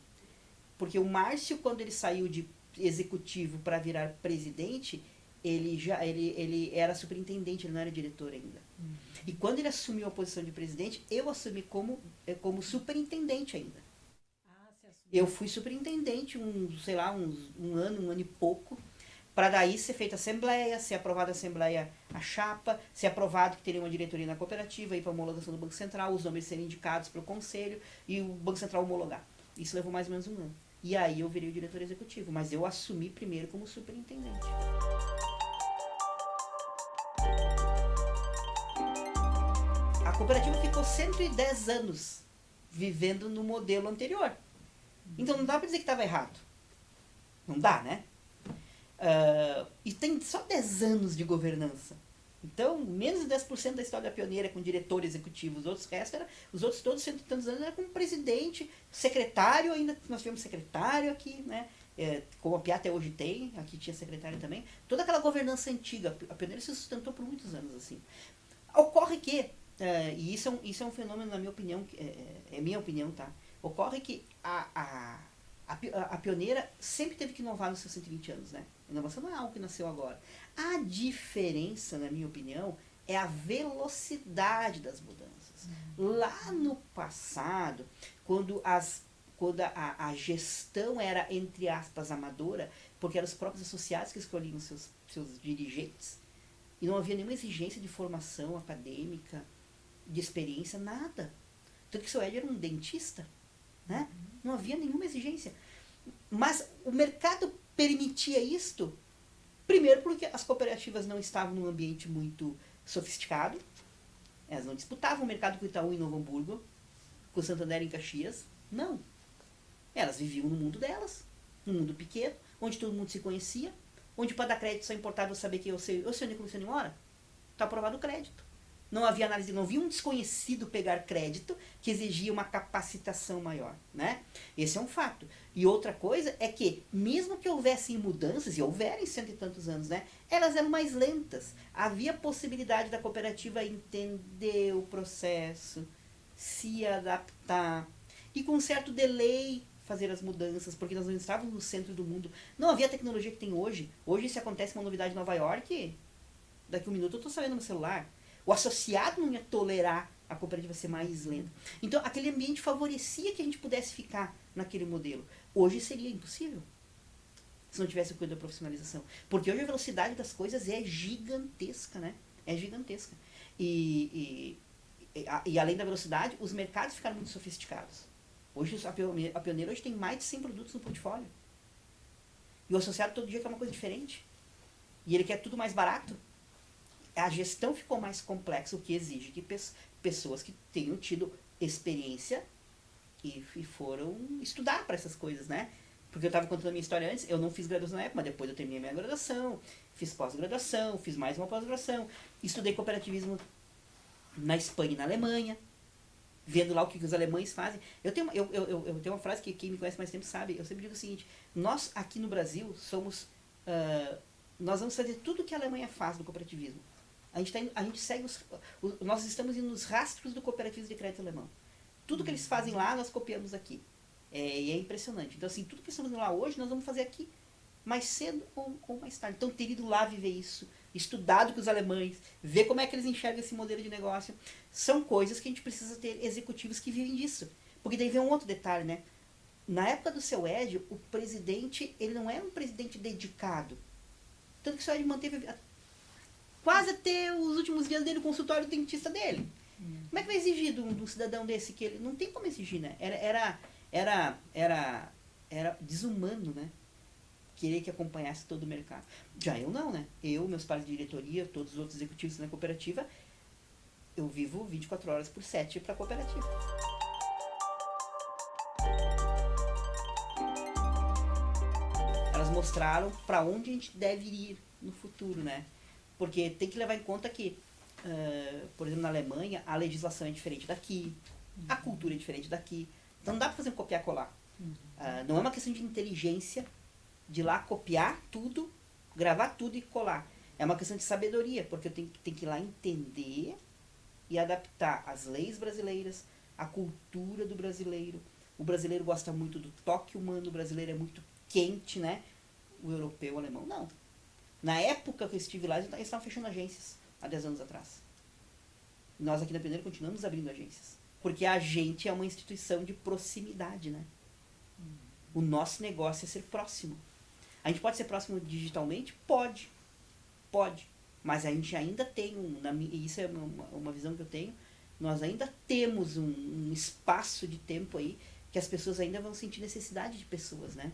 Speaker 1: Porque o Márcio, quando ele saiu de executivo para virar presidente, ele era superintendente, ele não era diretor ainda. E quando ele assumiu a posição de presidente, eu assumi como superintendente ainda. Eu fui superintendente um ano e pouco, para daí ser feita a assembleia, ser aprovada a assembleia a chapa, ser aprovado que teria uma diretoria na cooperativa, ir para a homologação do Banco Central, os nomes serem indicados pelo conselho e o Banco Central homologar. Isso levou mais ou menos um ano. E aí eu virei o diretor executivo, mas eu assumi primeiro como superintendente. A cooperativa ficou 110 anos vivendo no modelo anterior. Então não dá para dizer que estava errado. Não dá, né? E tem só 10 anos de governança. Então, menos de 10% da história da Pioneira com diretor executivo. Os outros todos, 100 e tantos anos, era com presidente, secretário, ainda nós tivemos secretário aqui, né? Como a Pia até hoje tem, aqui tinha secretário também. Toda aquela governança antiga, a Pioneira se sustentou por muitos anos assim. Ocorre que, e isso é um fenômeno, na minha opinião, é minha opinião, tá? Ocorre que a Pioneira sempre teve que inovar nos seus 120 anos, né? Inovação não é algo que nasceu agora. A diferença, na minha opinião, é a velocidade das mudanças. Lá no passado, quando a gestão era, entre aspas, amadora, porque eram os próprios associados que escolhiam seus dirigentes, e não havia nenhuma exigência de formação acadêmica, de experiência, nada. Tanto que o seu Ed era um dentista, né? Não havia nenhuma exigência. Mas o mercado permitia isto, primeiro porque as cooperativas não estavam num ambiente muito sofisticado, elas não disputavam o mercado com o Itaú em Novo Hamburgo, com o Santander em Caxias, não. Elas viviam no mundo delas, num mundo pequeno, onde todo mundo se conhecia, onde para dar crédito só importava eu saber que eu sei onde é que você mora, está aprovado o crédito. Não havia análise, não havia um desconhecido pegar crédito que exigia uma capacitação maior, né? Esse é um fato. E outra coisa é que, mesmo que houvessem mudanças, e houveram em 100 e tantos anos, né? Elas eram mais lentas. Havia possibilidade da cooperativa entender o processo, se adaptar, e com um certo delay fazer as mudanças, porque nós não estávamos no centro do mundo. Não havia a tecnologia que tem hoje. Hoje, se acontece uma novidade em Nova York, daqui a um minuto eu estou sabendo no celular. O associado não ia tolerar a cooperativa ser mais lenta. Então, aquele ambiente favorecia que a gente pudesse ficar naquele modelo. Hoje seria impossível, se não tivesse o cuidado da profissionalização. Porque hoje a velocidade das coisas é gigantesca, né? É gigantesca. E além da velocidade, os mercados ficaram muito sofisticados. Hoje, a Pioneira hoje tem mais de 100 produtos no portfólio. E o associado todo dia quer uma coisa diferente. E ele quer tudo mais barato. A gestão ficou mais complexa, o que exige que pessoas que tenham tido experiência e foram estudar para essas coisas, né? Porque eu estava contando a minha história antes, eu não fiz graduação na época, mas depois eu terminei minha graduação, fiz pós-graduação, fiz mais uma pós-graduação, estudei cooperativismo na Espanha e na Alemanha, vendo lá o que os alemães fazem. Eu tenho uma frase que quem me conhece mais tempo sabe, eu sempre digo o seguinte: nós aqui no Brasil somos, nós vamos fazer tudo o que a Alemanha faz no cooperativismo. A gente segue nós estamos indo nos rastros do cooperativismo de crédito alemão. Tudo que eles fazem lá, nós copiamos aqui. E é impressionante. Então, assim, tudo que estamos fazendo lá hoje, nós vamos fazer aqui mais cedo ou mais tarde. Então, ter ido lá viver isso, estudado com os alemães, ver como é que eles enxergam esse modelo de negócio, são coisas que a gente precisa ter executivos que vivem disso. Porque daí vem um outro detalhe, né? Na época do seu Ed, o presidente, ele não era um presidente dedicado. Tanto que o seu Ed manteve quase até os últimos dias dele, o consultório do dentista dele. Como é que vai exigir de um cidadão desse que ele... Não tem como exigir, né? Era desumano, né? querer que acompanhasse todo o mercado. Já eu não, né? Eu, meus pares de diretoria, todos os outros executivos na cooperativa, eu vivo 24 horas por 7 para a cooperativa. Elas mostraram para onde a gente deve ir no futuro, né? Porque tem que levar em conta que, por exemplo, na Alemanha, a legislação é diferente daqui, a cultura é diferente daqui. Então não dá para fazer um copiar-colar. Não é uma questão de inteligência, de ir lá copiar tudo, gravar tudo e colar. É uma questão de sabedoria, porque eu tenho que ir lá entender e adaptar as leis brasileiras, a cultura do brasileiro. O brasileiro gosta muito do toque humano, o brasileiro é muito quente, né? O europeu, o alemão, não. Na época que eu estive lá, eles estavam fechando agências, há 10 anos atrás. Nós aqui na Pioneira continuamos abrindo agências. Porque a gente é uma instituição de proximidade, né? O nosso negócio é ser próximo. A gente pode ser próximo digitalmente? Pode. Pode. Mas a gente ainda tem e isso é uma visão que eu tenho, nós ainda temos um espaço de tempo aí que as pessoas ainda vão sentir necessidade de pessoas, né?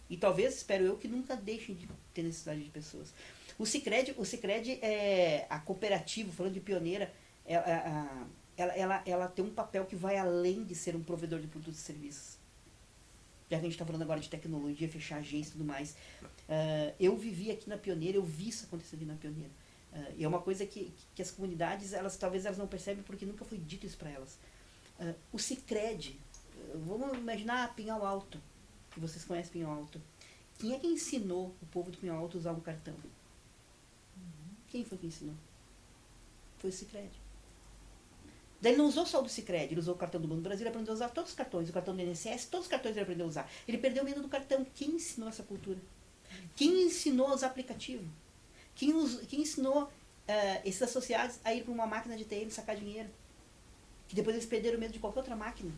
Speaker 1: E talvez, espero eu, que nunca deixem de ter necessidade de pessoas. O Sicredi é a cooperativa, falando de pioneira, ela tem um papel que vai além de ser um provedor de produtos e serviços. Já que a gente está falando agora de tecnologia, fechar agência e tudo mais. Eu vivi aqui na Pioneira, eu vi isso acontecer aqui na Pioneira. E é uma coisa que as comunidades, talvez elas não percebem porque nunca foi dito isso para elas. O Sicredi, vamos imaginar Pinhal Alto, que vocês conhecem Pinhal Alto. Quem é que ensinou o povo do Pinhal Alto a usar um cartão? Quem foi que ensinou? Foi o Sicredi. Daí ele não usou só o do Sicredi, ele usou o cartão do Banco do Brasil, ele aprendeu a usar todos os cartões, o cartão do INSS, todos os cartões ele aprendeu a usar. Ele perdeu o medo do cartão. Quem ensinou essa cultura? Quem ensinou a usar aplicativo? Quem ensinou esses associados a ir para uma máquina de TM e sacar dinheiro? Que depois eles perderam o medo de qualquer outra máquina.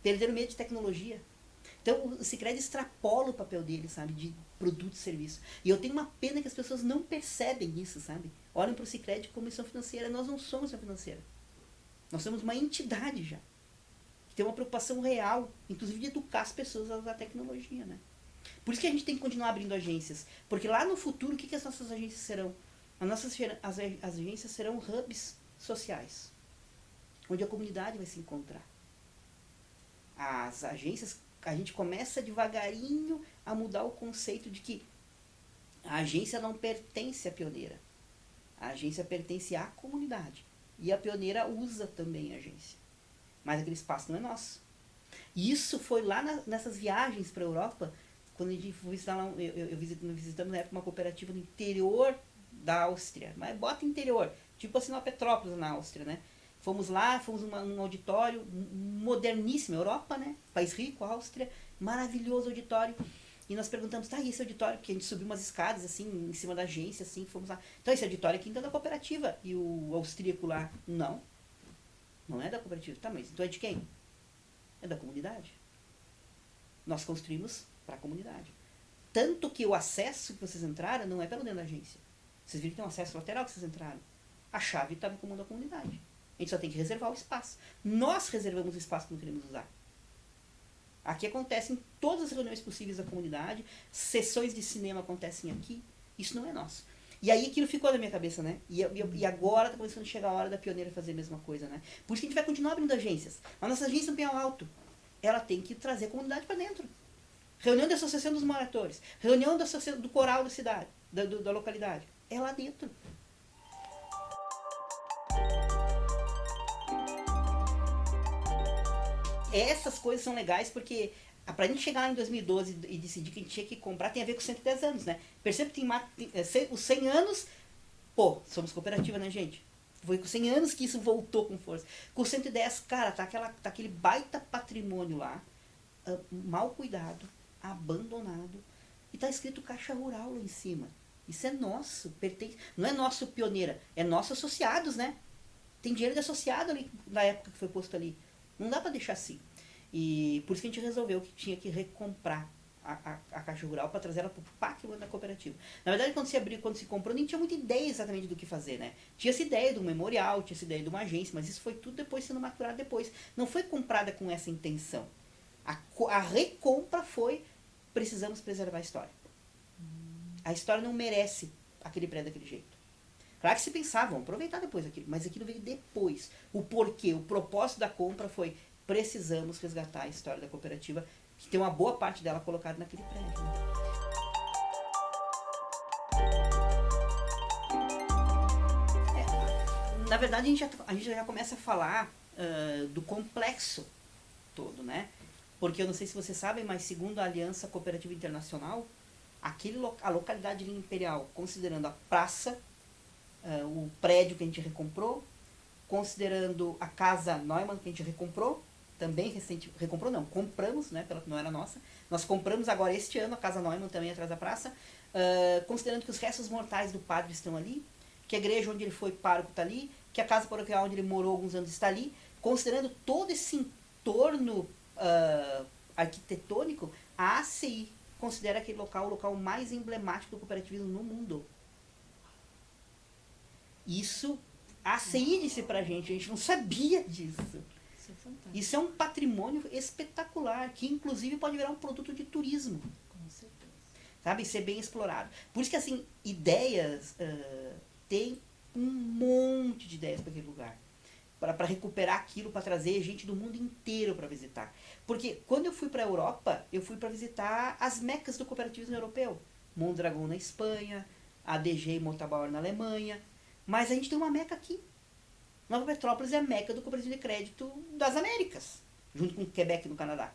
Speaker 1: Perderam o medo de tecnologia. Então o Sicredi extrapola o papel dele, sabe, de produto e serviço. E eu tenho uma pena que as pessoas não percebem isso, sabe? Olham para o Sicredi como missão financeira. Nós não somos uma financeira. Nós somos uma entidade já. Que tem uma preocupação real, inclusive de educar as pessoas a usar a tecnologia, né? Por isso que a gente tem que continuar abrindo agências. Porque lá no futuro, o que as nossas agências serão? As agências serão hubs sociais. Onde a comunidade vai se encontrar. As agências, a gente começa devagarinho a mudar o conceito de que a agência não pertence à pioneira. A agência pertence à comunidade. E a Pioneira usa também a agência. Mas aquele espaço não é nosso. E isso foi lá nessas viagens para a Europa, quando a gente foi visitar lá, visitamos na época uma cooperativa no interior da Áustria. Mas bota interior, tipo assim, uma Petrópolis na Áustria, né? Fomos lá, fomos num auditório moderníssimo, Europa, né? País rico, Áustria, maravilhoso auditório. E nós perguntamos, tá, e esse auditório? Porque a gente subiu umas escadas, assim, em cima da agência, assim, fomos lá. Então, esse auditório aqui então é da cooperativa. E o austríaco lá, não. Não é da cooperativa. Tá, mas então é de quem? É da comunidade. Nós construímos para a comunidade. Tanto que o acesso que vocês entraram não é pelo dentro da agência. Vocês viram que tem um acesso lateral que vocês entraram. A chave está no comando da comunidade. A gente só tem que reservar o espaço. Nós reservamos o espaço que não queremos usar. Aqui acontecem todas as reuniões possíveis da comunidade, sessões de cinema acontecem aqui, isso não é nosso. E aí aquilo ficou na minha cabeça, né? E agora está começando a chegar a hora da Pioneira fazer a mesma coisa, né? Por isso que a gente vai continuar abrindo agências. A nossa agência no Pinhal Alto, ela tem que trazer a comunidade para dentro. Reunião da Associação dos Moradores, reunião do coral da cidade, da localidade, é lá dentro. Essas coisas são legais porque pra gente chegar lá em 2012 e decidir que a gente tinha que comprar, tem a ver com 110 anos, né? Percebe que tem os 100 anos, pô, somos cooperativa, né, gente? Foi com 100 anos que isso voltou com força. Com 110, cara, tá aquele baita patrimônio lá, mal cuidado, abandonado, e tá escrito Caixa Rural lá em cima. Isso é nosso, pertence, não é nosso Pioneira, é nosso associados, né? Tem dinheiro de associado ali, na época que foi posto ali. Não dá para deixar assim. E por isso que a gente resolveu que tinha que recomprar a Caixa Rural para trazer ela para o patrimônio da cooperativa. Na verdade, quando se comprou, nem tinha muita ideia exatamente do que fazer, né? Tinha essa ideia de um memorial, tinha essa ideia de uma agência, mas isso foi tudo depois sendo maturado depois. Não foi comprada com essa intenção. A recompra foi, precisamos preservar a história. a história não merece aquele prédio daquele jeito. Claro que se pensava, vamos aproveitar depois aquilo, mas aquilo veio depois. O porquê, o propósito da compra foi: precisamos resgatar a história da cooperativa, que tem uma boa parte dela colocada naquele prédio. Né? Na verdade, a gente já começa a falar do complexo todo, né? Porque eu não sei se vocês sabem, mas segundo a Aliança Cooperativa Internacional, a localidade de Linha Imperial, considerando a praça, o prédio que a gente recomprou, considerando a Casa Neumann que a gente recomprou, também recomprou não, compramos, né, não era nossa, nós compramos agora este ano a Casa Neumann também atrás da praça, considerando que os restos mortais do padre estão ali, que a igreja onde ele foi pároco está ali, que a casa paroquial onde ele morou alguns anos está ali, considerando todo esse entorno arquitetônico, a ACI considera aquele local o local mais emblemático do cooperativismo no mundo. Isso, a ACI disse pra gente, a gente não sabia disso.
Speaker 2: Isso é fantástico.
Speaker 1: Isso é um patrimônio espetacular, que inclusive pode virar um produto de turismo.
Speaker 2: Com certeza.
Speaker 1: Sabe? Ser bem explorado. Por isso que, assim, ideias, tem um monte de ideias para aquele lugar. Para recuperar aquilo, para trazer gente do mundo inteiro para visitar. Porque quando eu fui para a Europa, eu fui para visitar as mecas do cooperativismo europeu. Mondragon na Espanha, ADG e Montabaur na Alemanha. Mas a gente tem uma meca aqui. Nova Petrópolis é a meca do cooperativismo de crédito das Américas, junto com Quebec no Canadá.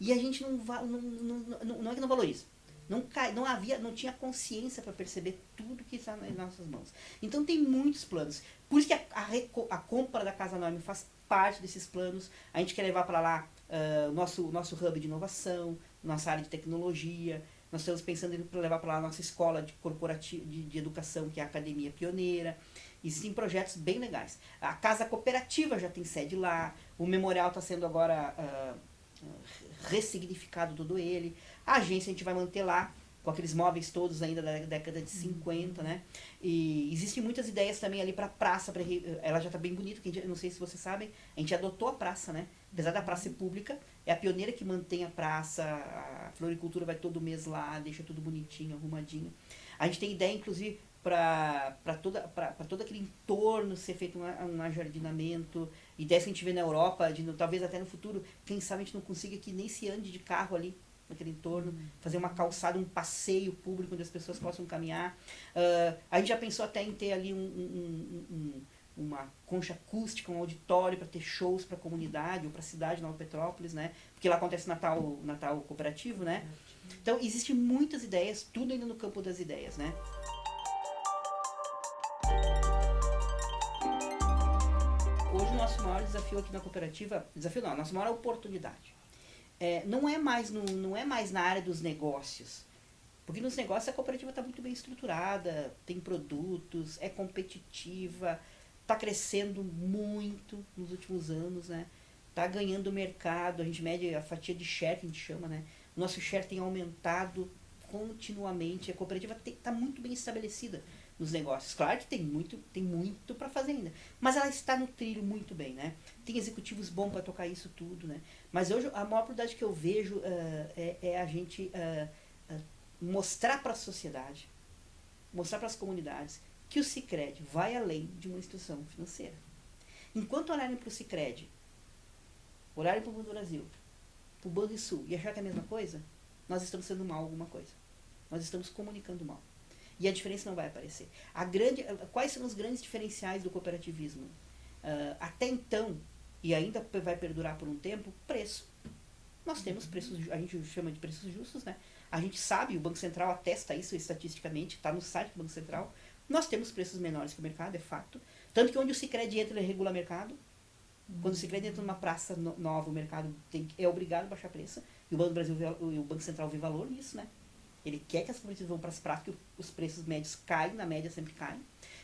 Speaker 1: E a gente não é que não valoriza. Não tinha consciência para perceber tudo que está nas nossas mãos. Então tem muitos planos. Por isso que a compra da Casa Neumann faz parte desses planos. A gente quer levar para lá nosso hub de inovação, nossa área de tecnologia. Nós estamos pensando em levar para lá a nossa escola de educação, que é a Academia Pioneira. Existem projetos bem legais. A Casa Cooperativa já tem sede lá. O memorial está sendo agora ressignificado todo ele. A agência a gente vai manter lá, com aqueles móveis todos ainda da década de 50, né? E existem muitas ideias também ali para a praça. Ela já está bem bonita, que não sei se vocês sabem, a gente adotou a praça, né? Apesar da praça ser pública, é a pioneira que mantém a praça, a floricultura vai todo mês lá, deixa tudo bonitinho, arrumadinho. A gente tem ideia, inclusive, para todo aquele entorno ser feito um ajardinamento, ideias que a gente vê na Europa, talvez até no futuro, quem sabe a gente não consiga que nem se ande de carro ali, naquele entorno, fazer uma calçada, um passeio público onde as pessoas possam caminhar. A gente já pensou até em ter ali uma concha acústica, um auditório para ter shows para a comunidade ou para a cidade de Nova Petrópolis, né? Porque lá acontece Natal cooperativo, né? Então, existem muitas ideias, tudo ainda no campo das ideias, né? Hoje o nosso maior desafio aqui na cooperativa, a nossa maior oportunidade, não é mais na área dos negócios. Porque nos negócios a cooperativa está muito bem estruturada, tem produtos, é competitiva, está crescendo muito nos últimos anos, né? Está ganhando mercado, a gente mede a fatia de share que a gente chama, né? O nosso share tem aumentado continuamente, a cooperativa está muito bem estabelecida nos negócios. Claro que tem muito para fazer ainda, mas ela está no trilho muito bem, né? Tem executivos bons para tocar isso tudo, né? Mas hoje a maior oportunidade que eu vejo é a gente mostrar para a sociedade, mostrar para as comunidades que o Sicredi vai além de uma instituição financeira. Enquanto olharem para o Sicredi, olharem para o Banco do Brasil, para o Banrisul e achar que é a mesma coisa, nós estamos sendo mal alguma coisa. Nós estamos comunicando mal. E a diferença não vai aparecer. Quais são os grandes diferenciais do cooperativismo? Até então, e ainda vai perdurar por um tempo, preço. Nós temos preços, a gente chama de preços justos, né? A gente sabe, o Banco Central atesta isso estatisticamente, está no site do Banco Central. Nós temos preços menores que o mercado, é fato. Tanto que onde o Sicredi entra, ele regula o mercado. Quando o Sicredi entra numa praça nova, o mercado é obrigado a baixar preço. E o Banco do Brasil, o Banco Central vê valor nisso, né? Ele quer que as cooperativas vão para as praças, que os preços médios caem, na média sempre caem.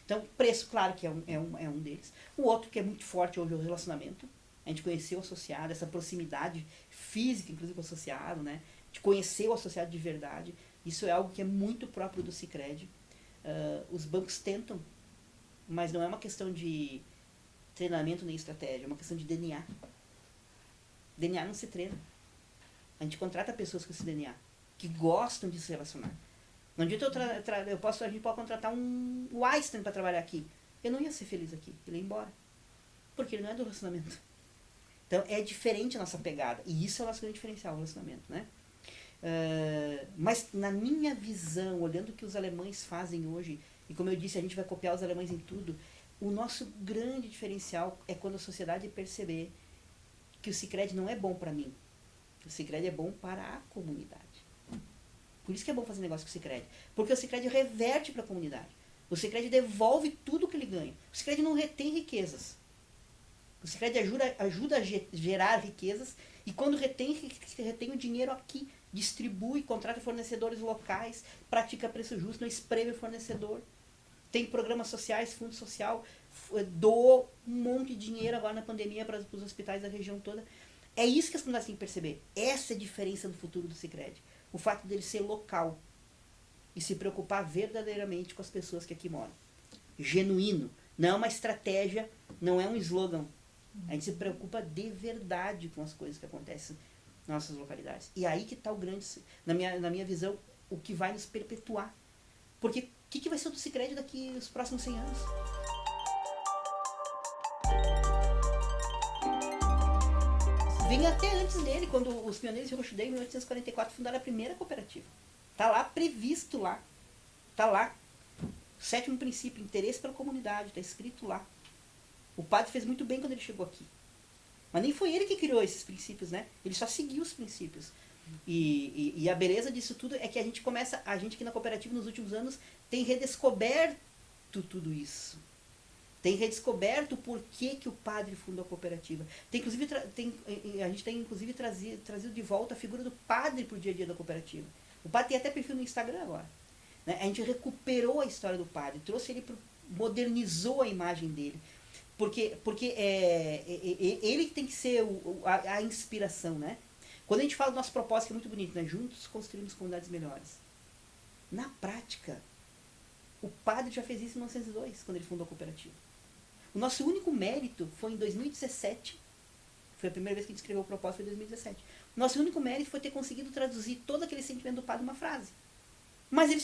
Speaker 1: Então, preço, claro que é um deles. O outro que é muito forte hoje é o relacionamento. A gente conheceu o associado, essa proximidade física, inclusive com o associado, né? De conhecer o associado de verdade. Isso é algo que é muito próprio do Sicredi. Os bancos tentam, mas não é uma questão de treinamento nem estratégia, é uma questão de DNA. DNA não se treina. A gente contrata pessoas com esse DNA, que gostam de se relacionar. Não adianta a gente pode contratar o Einstein para trabalhar aqui. Eu não ia ser feliz aqui, ele ia embora. Porque ele não é do relacionamento. Então é diferente a nossa pegada. E isso é o nosso grande diferencial, o relacionamento, né? Mas na minha visão, olhando o que os alemães fazem hoje, e como eu disse, a gente vai copiar os alemães em tudo, o nosso grande diferencial é quando a sociedade perceber que o Sicredi não é bom para mim. O Sicredi é bom para a comunidade. Por isso que é bom fazer negócio com o Sicredi. Porque o Sicredi reverte para a comunidade. O Sicredi devolve tudo que ele ganha. O Sicredi não retém riquezas. O Sicredi ajuda a gerar riquezas e quando retém o dinheiro aqui, distribui, contrata fornecedores locais, pratica preço justo, não espreme o fornecedor. Tem programas sociais, fundo social, doou um monte de dinheiro agora na pandemia para os hospitais da região toda. É isso que as comunidades têm que perceber. Essa é a diferença do futuro do Sicredi. O fato dele ser local e se preocupar verdadeiramente com as pessoas que aqui moram. Genuíno. Não é uma estratégia, não é um slogan. A gente se preocupa de verdade com as coisas que acontecem nas nossas localidades. E aí que está o grande, na minha visão, o que vai nos perpetuar. Porque o que vai ser do Sicredi daqui os próximos 100 anos? Vem até antes dele, quando os pioneiros de Rochdale, em 1844, fundaram a primeira cooperativa. Está lá, previsto lá. Está lá. Sétimo princípio, interesse pela comunidade, está escrito lá. O padre fez muito bem quando ele chegou aqui. Mas nem foi ele que criou esses princípios, né? Ele só seguiu os princípios. E a beleza disso tudo é que a gente aqui na cooperativa nos últimos anos tem redescoberto tudo isso. Tem redescoberto o porquê que o padre fundou a cooperativa. A gente tem inclusive trazido de volta a figura do padre para o dia a dia da cooperativa. O padre tem até perfil no Instagram agora. Né? A gente recuperou a história do padre, trouxe ele, modernizou a imagem dele. Porque ele tem que ser a inspiração, né? Quando a gente fala do nosso propósito, que é muito bonito, né? Juntos construímos comunidades melhores. Na prática, o padre já fez isso em 1902, quando ele fundou a cooperativa. O nosso único mérito foi em 2017. Foi a primeira vez que a gente escreveu o propósito, foi em 2017. O nosso único mérito foi ter conseguido traduzir todo aquele sentimento do padre em uma frase. Mas ele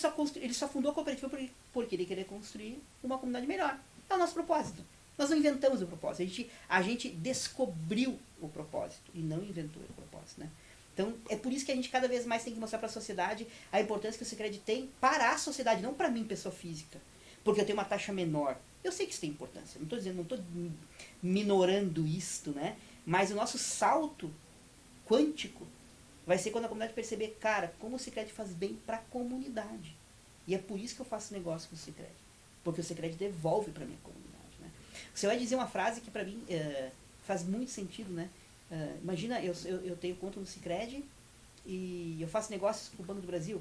Speaker 1: só fundou a cooperativa porque ele queria construir uma comunidade melhor. É o nosso propósito. Nós não inventamos o propósito, a gente descobriu o propósito e não inventou o propósito, né? Então, é por isso que a gente cada vez mais tem que mostrar para a sociedade a importância que o Sicredi tem para a sociedade, não para mim, pessoa física. Porque eu tenho uma taxa menor. Eu sei que isso tem importância, não estou minorando isto, né? Mas o nosso salto quântico vai ser quando a comunidade perceber, cara, como o Sicredi faz bem para a comunidade. E é por isso que eu faço negócio com o Sicredi. Porque o Sicredi devolve para a minha comunidade. Você vai dizer uma frase que para mim faz muito sentido, né? Imagina, eu tenho conta no Sicredi e eu faço negócios com o Banco do Brasil.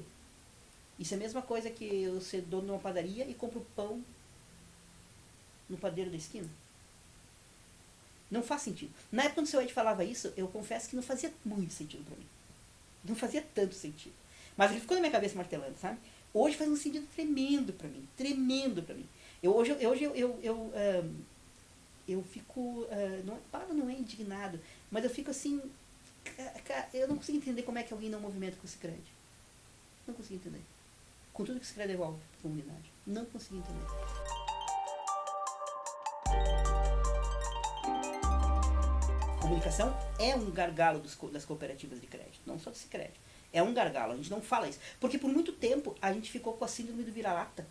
Speaker 1: Isso é a mesma coisa que eu ser dono de uma padaria e compro pão no padeiro da esquina. Não faz sentido. Na época quando o seu Ed falava isso, eu confesso que não fazia muito sentido para mim. Não fazia tanto sentido. Mas ele ficou na minha cabeça martelando, sabe? Hoje faz um sentido tremendo para mim. Tremendo para mim. Hoje eu fico, a palavra não é indignado, mas eu fico assim, cara, eu não consigo entender como é que alguém não movimenta com o Sicredi. Não consigo entender. Com tudo que o Sicredi devolve para a comunidade. Não consigo entender. Comunicação é um gargalo das cooperativas de crédito, não só do Sicredi. É um gargalo, a gente não fala isso. Porque por muito tempo a gente ficou com a síndrome do vira-lata.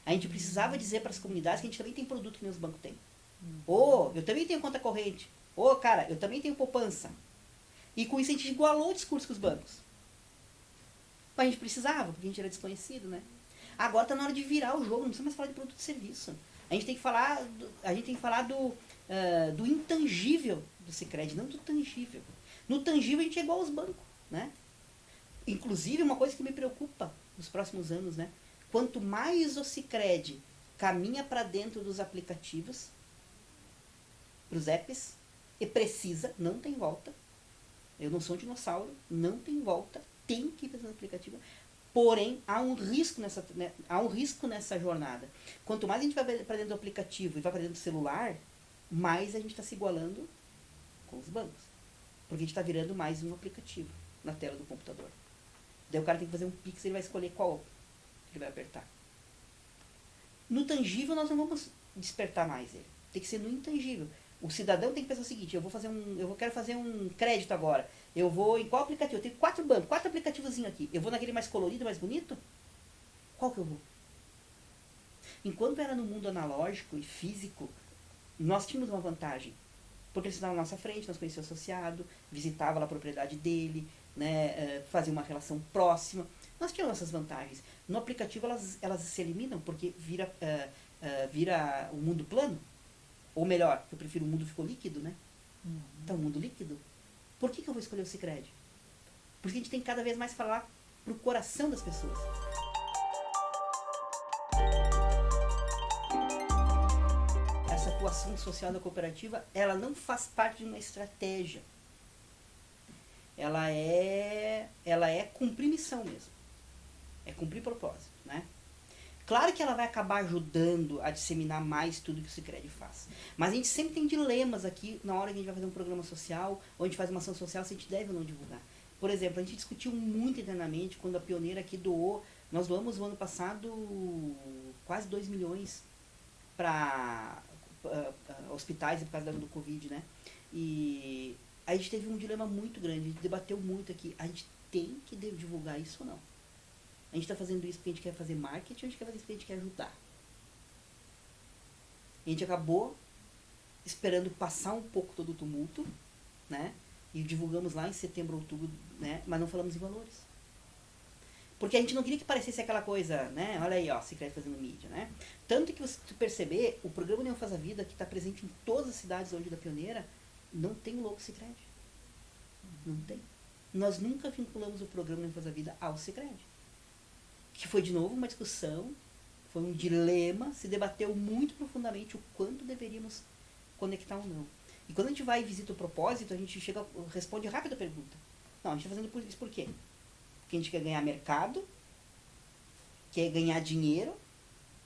Speaker 1: A gente precisava dizer para as comunidades que a gente também tem produto que nem os bancos têm. Eu também tenho conta corrente. Cara, eu também tenho poupança. E com isso a gente igualou o discurso com os bancos. Mas a gente precisava, porque a gente era desconhecido, né? Agora está na hora de virar o jogo, não precisa mais falar de produto e serviço. A gente tem que falar do intangível do Sicredi, não do tangível. No tangível a gente é igual aos bancos, né? Inclusive, uma coisa que me preocupa nos próximos anos, né? Quanto mais o Sicredi caminha para dentro dos aplicativos, para os apps, e precisa, não tem volta. Eu não sou um dinossauro, não tem volta, tem que ir para o aplicativo. Porém, há um risco nessa jornada. Quanto mais a gente vai para dentro do aplicativo e vai para dentro do celular, mais a gente está se igualando com os bancos. Porque a gente está virando mais um aplicativo na tela do computador. Daí o cara tem que fazer um Pix e ele vai escolher qual ele vai apertar. No tangível nós não vamos despertar mais ele. Tem que ser no intangível. O cidadão tem que pensar o seguinte, quero fazer um crédito agora. Eu vou em qual aplicativo? Eu tenho 4 bancos, 4 aplicativozinhos aqui. Eu vou naquele mais colorido, mais bonito? Qual que eu vou? Enquanto era no mundo analógico e físico, nós tínhamos uma vantagem. Porque ele estava na nossa frente, nós conhecíamos o associado, visitava lá a propriedade dele, né, fazia uma relação próxima. Nós tínhamos essas vantagens. No aplicativo elas se eliminam porque vira um mundo plano. Ou melhor, eu prefiro o mundo ficou líquido, né? Então, o mundo líquido. Por que eu vou escolher o Sicredi? Porque a gente tem que cada vez mais falar pro coração das pessoas. Essa atuação social da cooperativa, ela não faz parte de uma estratégia. Ela é cumprir missão mesmo. É cumprir propósito, né? Claro que ela vai acabar ajudando a disseminar mais tudo que o Sicredi faz. Mas a gente sempre tem dilemas aqui na hora que a gente vai fazer um programa social, ou a gente faz uma ação social, se a gente deve ou não divulgar. Por exemplo, a gente discutiu muito internamente quando a Pioneira aqui nós doamos no ano passado quase 2 milhões para hospitais por causa do Covid, né? E a gente teve um dilema muito grande, a gente debateu muito aqui, a gente tem que divulgar isso ou não? A gente está fazendo isso porque a gente quer fazer marketing ou a gente quer fazer isso porque a gente quer ajudar? A gente acabou esperando passar um pouco todo o tumulto, né? E divulgamos lá em setembro, outubro, né? Mas não falamos em valores. Porque a gente não queria que parecesse aquela coisa, né? Olha aí, ó, Sicredi fazendo mídia, né? Tanto que você perceber, o programa União Faz a Vida, que está presente em todas as cidades hoje da Pioneira, não tem o logo Sicredi. Não tem. Nós nunca vinculamos o programa União Faz a Vida ao Sicredi. Que foi de novo uma discussão, foi um dilema, se debateu muito profundamente o quanto deveríamos conectar ou não. E quando a gente vai e visita o propósito, a gente responde rápido a pergunta. Não, a gente está fazendo isso por quê? Porque a gente quer ganhar mercado, quer ganhar dinheiro,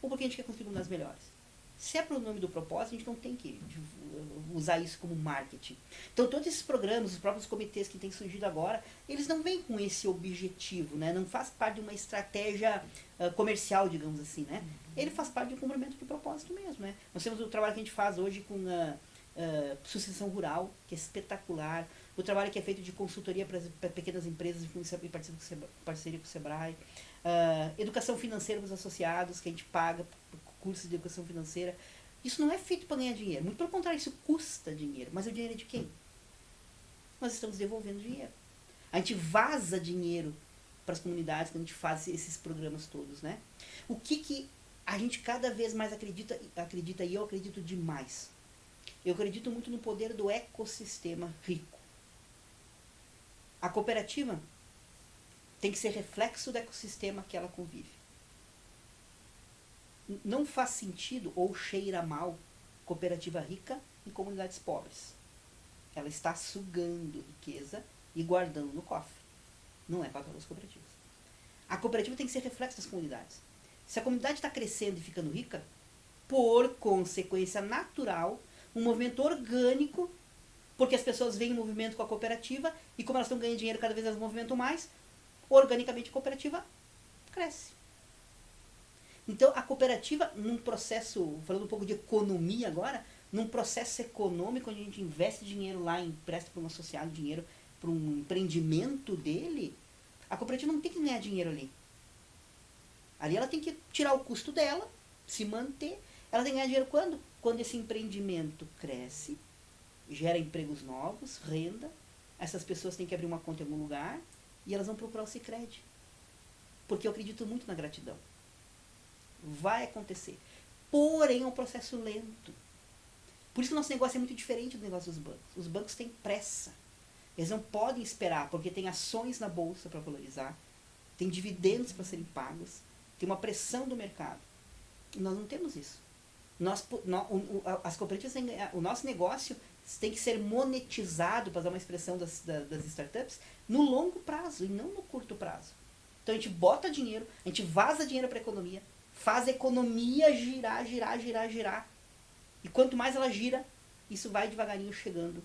Speaker 1: ou porque a gente quer construir um das melhores. Se é para o nome do propósito, a gente não tem que usar isso como marketing. Então, todos esses programas, os próprios comitês que têm surgido agora, eles não vêm com esse objetivo, né? Não faz parte de uma estratégia comercial, digamos assim, né? Ele faz parte de um cumprimento de propósito mesmo, né? Nós temos o trabalho que a gente faz hoje com sucessão rural, que é espetacular. O trabalho que é feito de consultoria para pequenas empresas em parceria com o Sebrae. Educação financeira para os associados, que a gente paga cursos de educação financeira. Isso não é feito para ganhar dinheiro. Muito pelo contrário, isso custa dinheiro. Mas o dinheiro é de quem? Nós estamos devolvendo dinheiro. A gente vaza dinheiro para as comunidades quando a gente faz esses programas todos, né? O que a gente cada vez mais acredita, e eu acredito demais. Eu acredito muito no poder do ecossistema rico. A cooperativa tem que ser reflexo do ecossistema que ela convive. Não faz sentido ou cheira mal cooperativa rica em comunidades pobres. Ela está sugando riqueza e guardando no cofre. Não é papel das cooperativas. A cooperativa tem que ser reflexo das comunidades. Se a comunidade está crescendo e ficando rica, por consequência natural, um movimento orgânico, porque as pessoas veem o movimento com a cooperativa e como elas estão ganhando dinheiro, cada vez elas movimentam mais, organicamente a cooperativa cresce. Então, a cooperativa, num processo, falando um pouco de economia agora, num processo econômico, onde a gente investe dinheiro lá, empresta para um associado dinheiro para um empreendimento dele, a cooperativa não tem que ganhar dinheiro ali. Ali ela tem que tirar o custo dela, se manter. Ela tem que ganhar dinheiro quando? Quando esse empreendimento cresce, gera empregos novos, renda, essas pessoas têm que abrir uma conta em algum lugar e elas vão procurar o Sicredi. Porque eu acredito muito na gratidão. Vai acontecer. Porém, é um processo lento. Por isso que o nosso negócio é muito diferente do negócio dos bancos. Os bancos têm pressa. Eles não podem esperar, porque tem ações na bolsa para valorizar, tem dividendos para serem pagos, tem uma pressão do mercado. Nós não temos isso. As cooperativas o nosso negócio tem que ser monetizado, para dar uma expressão das startups, no longo prazo e não no curto prazo. Então a gente bota dinheiro, a gente vaza dinheiro para a economia, faz a economia girar. E quanto mais ela gira, isso vai devagarinho chegando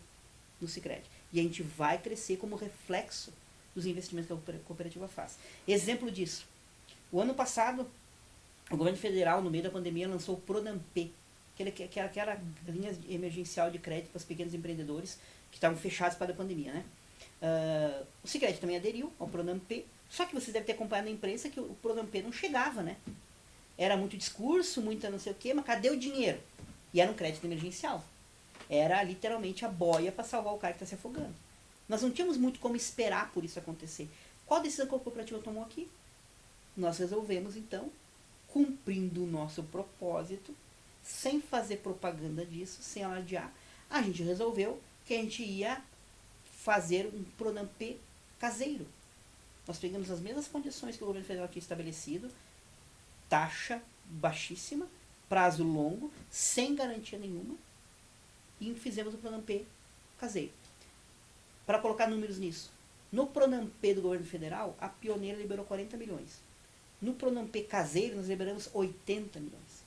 Speaker 1: no Sicredi. E a gente vai crescer como reflexo dos investimentos que a cooperativa faz. Exemplo disso. O ano passado, o governo federal, no meio da pandemia, lançou o Pronamp, que era aquela linha emergencial de crédito para os pequenos empreendedores que estavam fechados para a pandemia, né? O Sicredi também aderiu ao Pronamp, só que vocês devem ter acompanhado na imprensa que o Pronamp não chegava, né? Era muito discurso, muita não sei o quê, mas cadê o dinheiro? E era um crédito emergencial. Era literalmente a boia para salvar o cara que está se afogando. Nós não tínhamos muito como esperar por isso acontecer. Qual decisão que a cooperativa tomou aqui? Nós resolvemos, então, cumprindo o nosso propósito, sem fazer propaganda disso, sem alardear, a gente resolveu que a gente ia fazer um Pronamp caseiro. Nós pegamos as mesmas condições que o governo federal tinha estabelecido, taxa baixíssima, prazo longo, sem garantia nenhuma, e fizemos o Pronamp caseiro. Para colocar números nisso, no Pronamp do governo federal, a Pioneira liberou 40 milhões. No Pronamp caseiro, nós liberamos 80 milhões.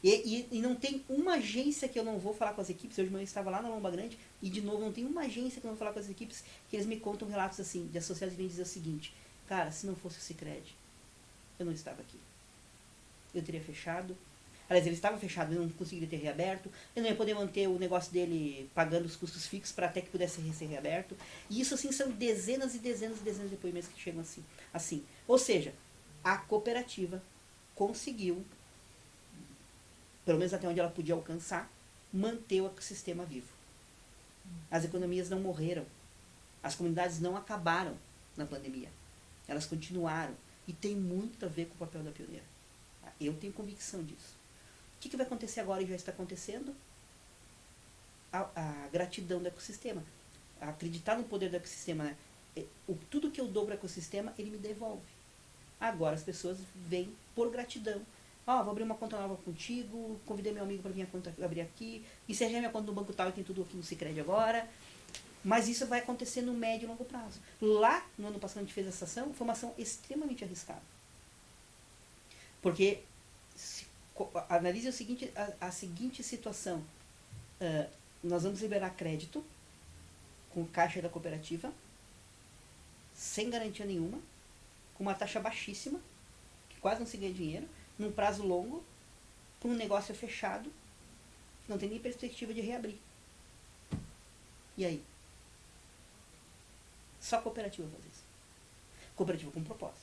Speaker 1: E não tem uma agência que eu não vou falar com as equipes. Hoje de manhã eu estava lá na Lomba Grande e, de novo, não tem uma agência que eu não vou falar com as equipes que eles me contam relatos assim, de associados que vêm dizer o seguinte: cara, se não fosse o Sicredi, eu não estava aqui. Eu teria fechado. Aliás, ele estava fechado, eu não conseguiria ter reaberto. Eu não ia poder manter o negócio dele pagando os custos fixos para até que pudesse ser reaberto. E isso, assim, são dezenas e dezenas e dezenas de depoimentos que chegam assim. Ou seja, a cooperativa conseguiu, pelo menos até onde ela podia alcançar, manter o ecossistema vivo. As economias não morreram. As comunidades não acabaram na pandemia. Elas continuaram. E tem muito a ver com o papel da Pioneira. Eu tenho convicção disso. O que vai acontecer agora e já está acontecendo? A gratidão do ecossistema. Acreditar no poder do ecossistema, né? Tudo que eu dou para o ecossistema, ele me devolve. Agora as pessoas vêm por gratidão. Vou abrir uma conta nova contigo, convidei meu amigo para vir a conta abrir aqui, encerrei minha conta no banco tal e tem tudo aqui no Sicredi agora. Mas isso vai acontecer no médio e longo prazo. Lá, no ano passado, a gente fez essa ação, foi uma ação extremamente arriscada. Porque, analise a seguinte situação. Nós vamos liberar crédito com caixa da cooperativa, sem garantia nenhuma, com uma taxa baixíssima, que quase não se ganha dinheiro, num prazo longo, para um negócio fechado, que não tem nem perspectiva de reabrir. E aí? Só a cooperativa faz isso. Cooperativa com propósito.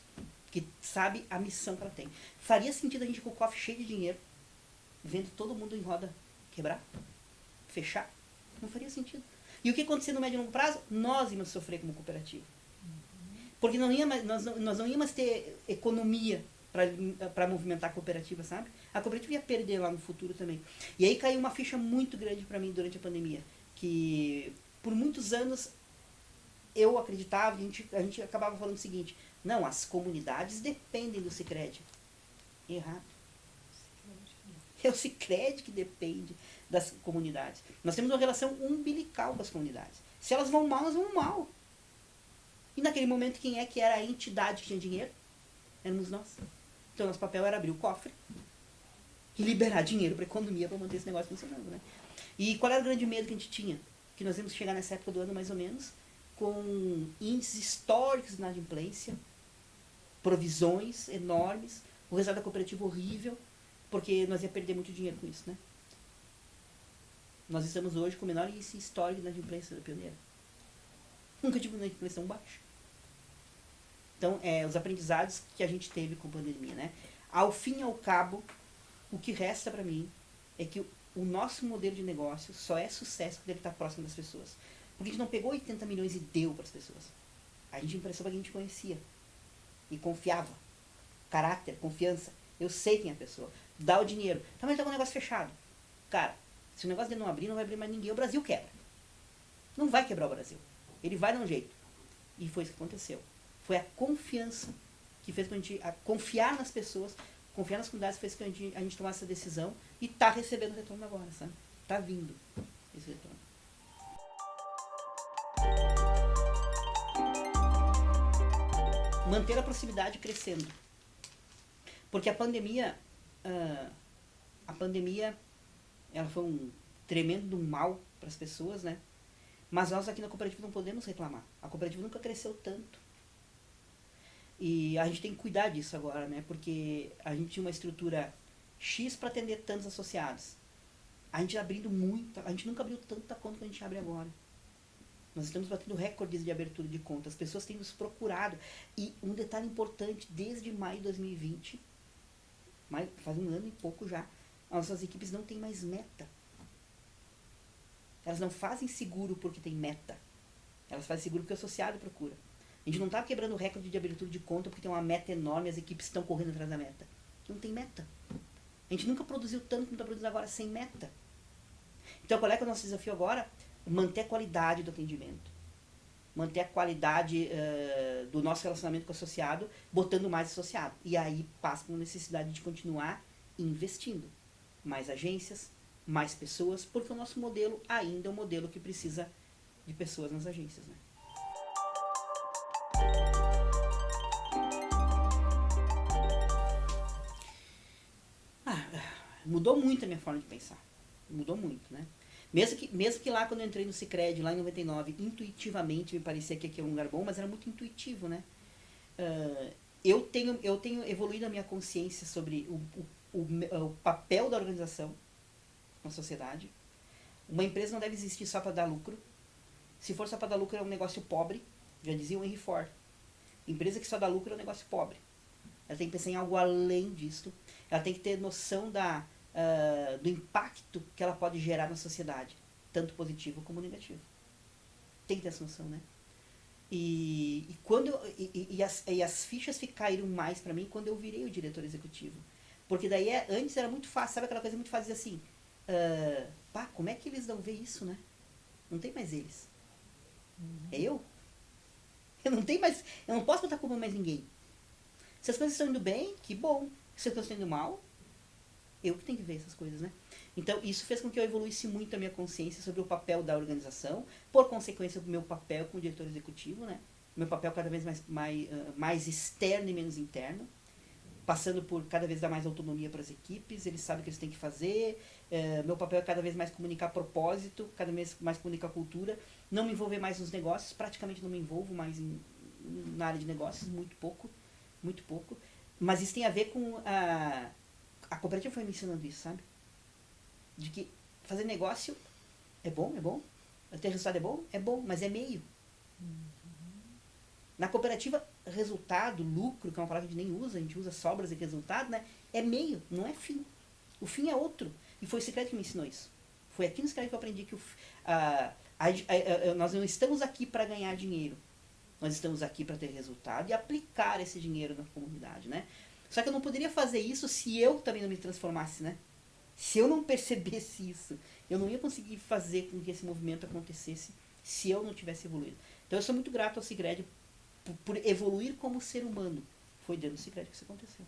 Speaker 1: Que sabe a missão que ela tem. Faria sentido a gente com o cofre cheio de dinheiro, vendo todo mundo em roda quebrar? Fechar? Não faria sentido. E o que acontecer no médio e longo prazo? Nós íamos sofrer como cooperativa. Porque nós não íamos ter economia para movimentar a cooperativa, sabe? A cooperativa ia perder lá no futuro também. E aí caiu uma ficha muito grande para mim durante a pandemia. Que por muitos anos eu acreditava, a gente acabava falando o seguinte: não, as comunidades dependem do Sicredi. Errado. É o Sicredi que depende das comunidades. Nós temos uma relação umbilical com as comunidades. Se elas vão mal, nós vamos mal. E naquele momento, quem é que era a entidade que tinha dinheiro? Éramos nós. Então, nosso papel era abrir o cofre e liberar dinheiro para a economia para manter esse negócio funcionando, né? E qual era o grande medo que a gente tinha? Que nós íamos chegar nessa época do ano, mais ou menos, com índices históricos de inadimplência, provisões enormes, o resultado da cooperativa horrível, porque nós ia perder muito dinheiro com isso, né? Nós estamos hoje com o menor índice histórico de inadimplência da Pioneira. Nunca tive uma inadimplência tão baixa. Então, os aprendizados que a gente teve com a pandemia, né? Ao fim e ao cabo, o que resta para mim é que o nosso modelo de negócio só é sucesso quando ele está próximo das pessoas. Porque a gente não pegou 80 milhões e deu para as pessoas. A gente emprestou para quem a gente conhecia. E confiava. Caráter, confiança. Eu sei quem é a pessoa. Dá o dinheiro. Também está com o negócio fechado. Cara, se o negócio dele não abrir, não vai abrir mais ninguém. O Brasil quebra. Não vai quebrar o Brasil. Ele vai dar um jeito. E foi isso que aconteceu. Foi a confiança que fez com a gente confiar nas pessoas, confiar nas comunidades, fez com que a gente tomasse essa decisão e está recebendo o retorno agora, sabe? Está vindo esse retorno. Manter a proximidade crescendo. Porque a pandemia ela foi um tremendo mal para as pessoas, né? Mas nós aqui na cooperativa não podemos reclamar. A cooperativa nunca cresceu tanto. E a gente tem que cuidar disso agora, né? Porque a gente tinha uma estrutura X para atender tantos associados. A gente abrindo muita, a gente nunca abriu tanta conta que a gente abre agora. Nós estamos batendo recordes de abertura de conta. As pessoas têm nos procurado. E um detalhe importante, desde maio de 2020, faz um ano e pouco já, as nossas equipes não têm mais meta. Elas não fazem seguro porque tem meta. Elas fazem seguro porque o associado procura. A gente não está quebrando o recorde de abertura de conta porque tem uma meta enorme e as equipes estão correndo atrás da meta. Não tem meta. A gente nunca produziu tanto como está produzindo agora sem meta. Então qual é que é o nosso desafio agora? Manter a qualidade do atendimento. Manter a qualidade do nosso relacionamento com o associado, botando mais associado. E aí passa por necessidade de continuar investindo. Mais agências, mais pessoas, porque o nosso modelo ainda é um modelo que precisa de pessoas nas agências, né? Mudou muito a minha forma de pensar. Mudou muito, né? Mesmo que lá quando eu entrei no Sicredi, lá em 99, intuitivamente me parecia que aqui era um lugar bom, mas era muito intuitivo, né? Eu tenho evoluído a minha consciência sobre o papel da organização na sociedade. Uma empresa não deve existir só para dar lucro. Se for só para dar lucro, é um negócio pobre. Já dizia o Henry Ford. Empresa que só dá lucro é um negócio pobre. Ela tem que pensar em algo além disso. Ela tem que ter noção do impacto que ela pode gerar na sociedade. Tanto positivo como negativo. Tem que ter essa noção, né? E as fichas caíram mais para mim quando eu virei o diretor executivo. Porque daí antes era muito fácil, sabe aquela coisa muito fácil de dizer assim, como é que eles vão ver isso, né? Não tem mais eles. É eu? Eu não posso botar culpa mais ninguém. Se as coisas estão indo bem, que bom. Se as coisas estão indo mal, eu que tenho que ver essas coisas, né? Então, isso fez com que eu evoluísse muito a minha consciência sobre o papel da organização, por consequência, o meu papel como diretor executivo, né? Meu papel cada vez mais externo e menos interno, passando por cada vez dar mais autonomia para as equipes, eles sabem o que eles têm que fazer, meu papel é cada vez mais comunicar propósito, cada vez mais comunicar cultura, não me envolver mais nos negócios, praticamente não me envolvo mais na área de negócios, muito pouco, mas isso tem a ver com a cooperativa foi me ensinando isso, sabe? De que fazer negócio é bom, ter resultado é bom, mas é meio. Na cooperativa, resultado, lucro, que é uma palavra que a gente nem usa, a gente usa sobras e resultado, né? É meio, não é fim. O fim é outro. E foi o Sicredi que me ensinou isso. Foi aqui no Sicredi que eu aprendi que nós não estamos aqui para ganhar dinheiro. Nós estamos aqui para ter resultado e aplicar esse dinheiro na comunidade, né? Só que eu não poderia fazer isso se eu também não me transformasse, né? Se eu não percebesse isso, eu não ia conseguir fazer com que esse movimento acontecesse se eu não tivesse evoluído. Então eu sou muito grato ao Sicredi por evoluir como ser humano. Foi dentro do Sicredi que isso aconteceu.